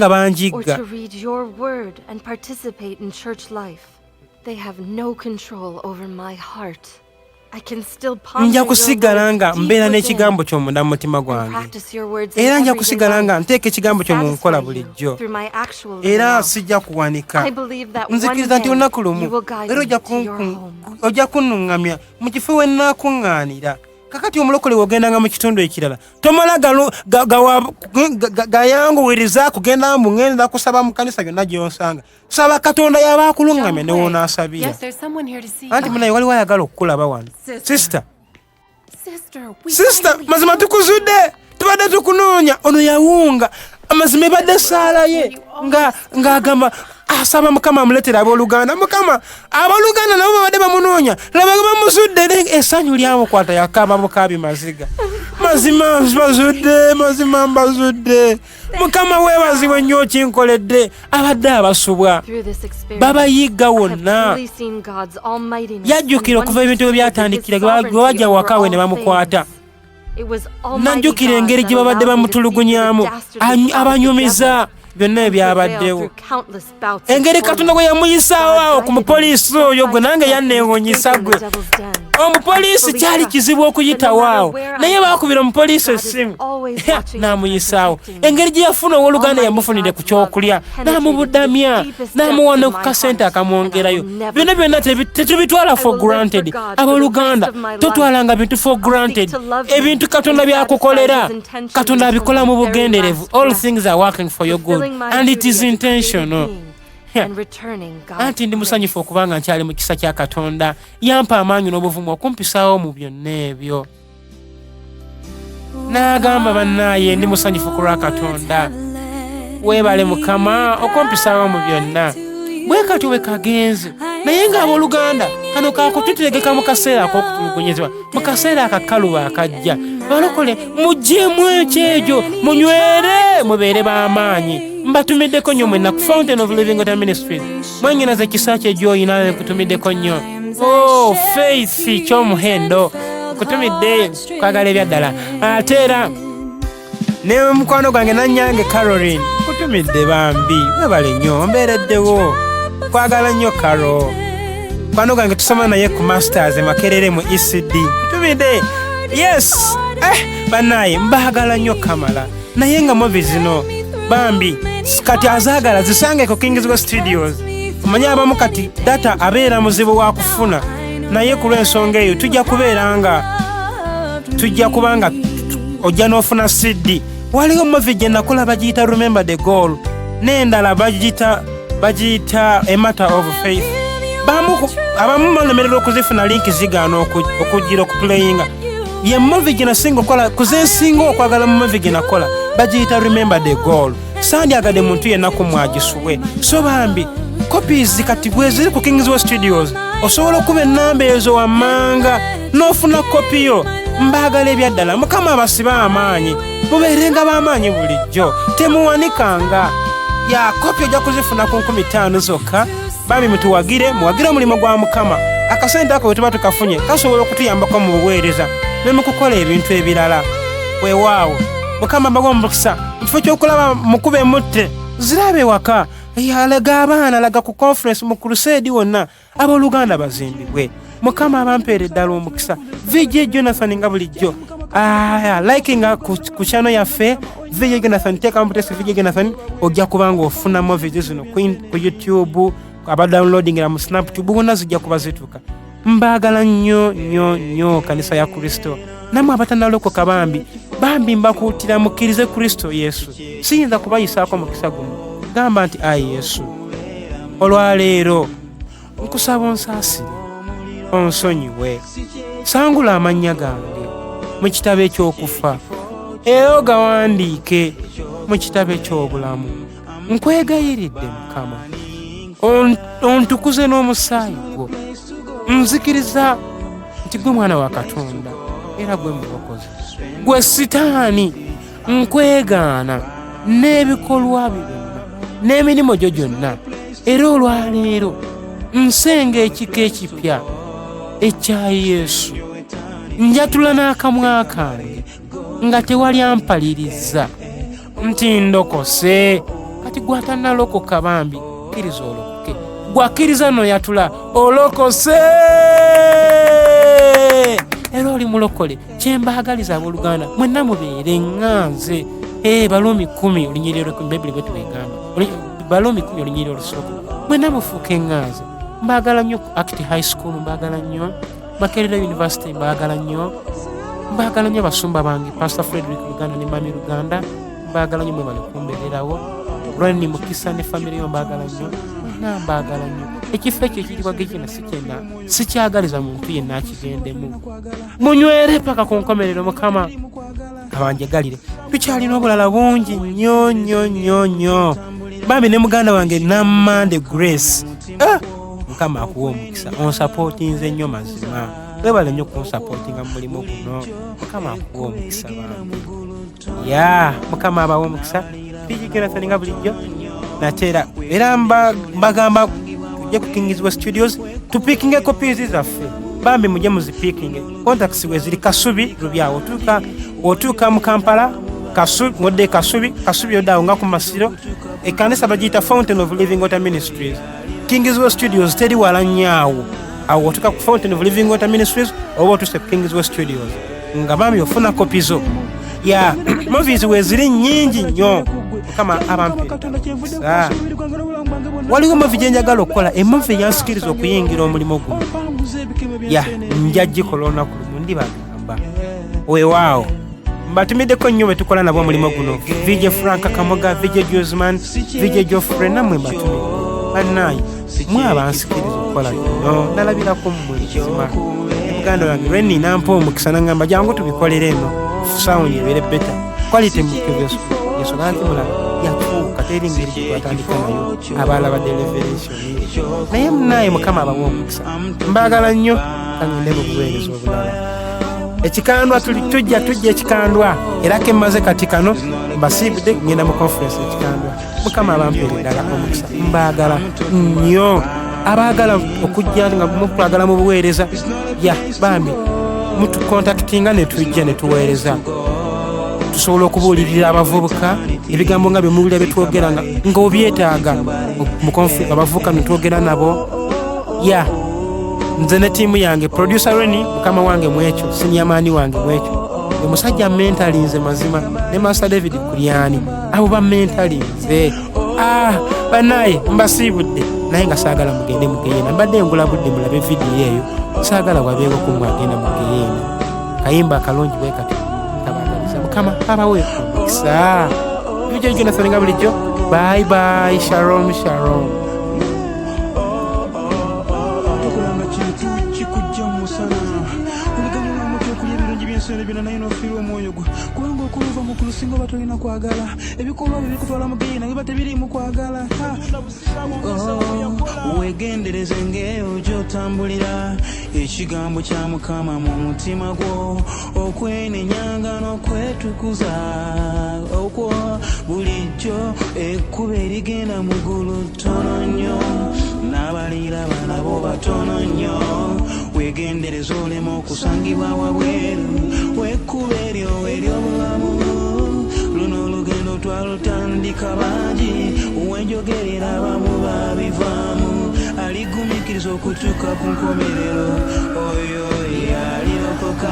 banjigga They have no control over my heart. nja kusigala nga mbeera n'ekigambo ky'omunda mu mutima gwange era nja kusigala nga nteeka ekigambo kyo mu nkola bulijjo era sijja kuwanika. Nzikiriza nti olunaku lumu era ojja kunnuŋŋamya mu kifo we nnaakuŋŋaanira. Kakati omulokole wogendanga mu kitundu ekirala tomala gayanguwiriza kugenda mu ŋŋenda kusaba mu kanisa yonna gy'osanga. Saba Katonda yaba akuluŋŋamya ne woonaasabira. Anti munaye waliwo ayagala okukulaba wano. Sisita mazima tukuzudde tubadde tukunoonya. Ono yawunga amazima ebadde saala ye ng'agamba asaba Mukama amuleetera abooluganda. Mukama abooluganda nabo babadde bamunoonya laba nga bamuzudde essanyu lyamukwata yakaaba bukaabi maziga. Mazima mbazudde. Mukama weebazibwe nnyo kinkoledde. Abadde abasubwa babayigga wonna. Yajjukira okuva ebintu bwe byatandikira gwe bajja waka we ne bamukwata. Najjukira engeri gye babadde bamutulugunyaamu abanyumiza byonna ebyabaddewo. Engeri Katonda gwe yamuyisaawo awo ku mupoliisi oyo gwe nange yanneewuunyisa gwe. Omupoliisi kyali kizibu okuyitawo awo naye baakubira omupoliisi essimu n'amuyisaawo. Engeri gye yafuna owooluganda yamufunire ku kyokulya n'amubudamya n'amuwana ku kasente akamwongerayo. Byonna tetubitwala for granted. Abooluganda totwalanga bintu for granted. Ebintu Katonda byakukolera Katonda abikola mu bugenderevu. All things are working for your good and it is intentional. Anti ndi musanyufu okubanga nkyali mu kisa kya Katonda yampa amaanyi n'obuvumu okumpisaawo mu byonna ebyo. N'agamba bannaye ndi musanyufu ku lwa Katonda. Weebale Mukama okumpisaawo mu byonna. Bwe kati we kagenze naye ng'abooluganda kano kaakututegeka mu kaseera ak'okutulugunyizibwa mu kaseera akakaluba akajja. Balokole muggyemu ekyejo munywere mubeere b'amaanyi. Mbatumiddeko nnyo mwenna ku Fountain of Living Water Ministries. Mwenyinaze ekisa kye gy'oyina nkutumiddeko nnyo. Faith ky'omuhendo nkutumidde kwagala ebya ddala. Ate era ne mukwano gwange Nannyange Caroline nkutumidde bambi. Webale nnyo mbeereddewo kwagala nnyo Caro. Mukwano gwange tusoma naye ku masters Makerere mu ECD nkutumidde. Yes bannaye mbaagala nnyo Kamala naye nga movi zino bambi kati azaagala zisange ku Kingsway Studios. Omanye abamu kati data abeera muzibu wa kufuna naye ku lw'ensonga eyo tujja kubanga ojja n'ofuna CD. Waliwo movi gye nakola bagiyita Remember the Goal n'endala bagiyita A Matter of Faith. Abamu balemererwa okuzifuna linki zigaana okujjira okuplayinga. Ye movie gye nasinga okola kuzensinga okwagala mu movie gye nakola bagiyita Remember the Goal. Sandyagadde muntu yenna kumwagisuwe. So bambi copies kati bwe ziri ku Kingsway Studios osobola okuba ennamba ezo wammanga n'ofuna kopi yo. Mbaagala ebyaddala Mukama abasiba amaanyi mubeerenga b'amaanyi bulijjo temuwanikanga. Ya kopi ojja kuzifuna ku 15 zokka. Bambi muwagire omulimu gwa Mukama. Akasente ako bwe tuba tukafunye kasobola okutuyambako mu buweereza ne mu kukola ebintu ebirala. Weewaawo Mukama bagwa mukisa ekifo ky'okulaba mukube emutte zirabe waka. Alaga abaana alaga ku conference mu crusade wonna abooluganda bazimbibwe. Mukama abampeere ddala omukisa. VJ Jonathan nga bulijjo liking ku channel yaffe VJ Jonathan teeka mutesi VJ Jonathan ojja kubanga ofuna movies zino ku YouTube aba downloading mu SnapTube wonna zijja kuba zituuka. Mbaagala nnyo kanisa ya Kristo. Namwe abatanalokoka bambi mbakuutira mukkirize Kristo Yesu. Siyinza kubayisaako mukisa guno. Gamba nti ayi Yesu olwaleero nkusaba onsaasire onsonyiwe. Sangula amannya gange mu kitabo eky'okufa era ogawandiike mu kitabo eky'obulamu. Nkwegayiridde Mukama ontukuze n'omusaayi gwo. Nzikiriza nti gwe mwana wa Katonda era gwe mulokozi. Gwe Sitaani nkwegaana n'ebikolwa byonna n'emirimu gyo gyonna. Era olwaleero nsenga ekika ekipya ekya Yesu. Njatula n'akamwa kange nga tewali ampaliriza nti ndokose. Kati gw'atannalokoka bambi kkiriza olokoke. Gw'akkiriza n'oyatula olokose. era oli mulokole kyembaagaliza abooluganda mwenna mubeere ŋŋanze Balomi 10 olunyiriri olw'Ebibuli bwe twegamba Balomi 10 olunyiriri olusooka mwenna mufuuke ŋŋanze mbaagala nnyo Act High School mbaagala nnyo Makerere University mbaagala nnyo abasumba bange Pastor Frederick Luganda ne Mami Luganda mbaagala nnyo mwebale kumbeererawo Ronnie Mukisa ne famire yo mbaagala nnyo mbaagala nnyo ekifo ekyo ekiribwage kino sikyagaliza muntu yenna akigendemu munywere paka ku nkomerero Mukama abanjegalire tukyalina obulala bungi nnyo bambi ne muganda wange Namande Grace Mukama akuwa omukisa onsupportinze nnyo mazima webale nnyo kunsupportinga mu mulimu guno Mukama akuwa omukisa bange Mukama abawa omukisa pikigerasaninga bulijjo nateera era mbagamba tujje ku King's West Studios tupikinge copies zaffe bambi mujje muzipikinge contacts we ziri Kasubi Lubyawo otuuka mu Kampala Kasubi Kasubi odawo nga ku Masiro ekanisa bagiyita Fountain of Living Water Ministries King's West Studios teri wala nnyawo awo otuuka ku Fountain of Living Water Ministries oba otuse ku King's West Studios nga bambi ofuna kopi zo movies we ziri nnyingi nnyo Mukama abampira waliwo movie gye njagala okukola movie yansikiriza okuyingira omulimu guno njagikola olunaku lumu ndibagamba weewaawo mbatumiddeko nnyo bwe tukola nabo omulimu guno VJ Franka Kamoga VJ Josman VJ Joffrey nammwe mbatumidde bannaye mwe abansikiriza okukola kino ndalabirako mmwe kizima muganda wange lwenni nampa omukisa nangamba jangu tubikolere eno sound ebeere better quality mukivesoyesogala kimulaba yafuuka teri ngeri gyetwatandika nayo abalaba deliveration naye munaye Mukama abawa omukisa mbaagala nnyo kangende mu buweereza obulala ekikandwa tujja ekikandwa era kemmaze kati kano mbasiibudde ngenda mu conference ekikandwa Mukama abampeera ddala omukisa mbaagala nnyo abaagala okujja nga mukwagala mu buweereza bambi mutukontaktinga ne tujja ne tuweereza tusobola okubuulirira abavubuka ebigambo nga byemuwulira byetwogera nga obyetaaga mu conference abavubuka netwogera nabo nze ne tiimu yange producer Reni Mukama wange mwekyo sinyamaani wange mwekyo omusajja mentalinze mazima ne Master David Kulyani abo bamentalinze banaye mbasiibudde naye nga saagala mugende mugeyeena mbadde ngulabudde mulabe vidiyo eyo saagala wabeeko kumwagenda mugeyeena kayimba akalungi bwe kati tabaagaliza Mukama abawe omukisa Vijjo Jonathan nga bulijjo bye shalom bina naye nofiirwa omwoyo gwo kubanga okuva mu kulusinga oba tolina kwagala ebikolwa byo bikutwala mu geyeena biba tebiriimu kwagala weegendereze ng'eyo gy'otambulira ekigambo kya Mukama mu mutima gwo okwenenyanga n'okwetukuza okwo bulijjo ekkuba erigenda mu ggulu ttono nnyo n'abaliira abaana bo batono nnyo weegendereze olema okusangibwa wabweru wekkuba eryo ery'obulamu luno olugendo twalutandika bangi wenjogerera abamu babivaamu aligumikiriza okutuuka ku nkomerero oyo yalirokoka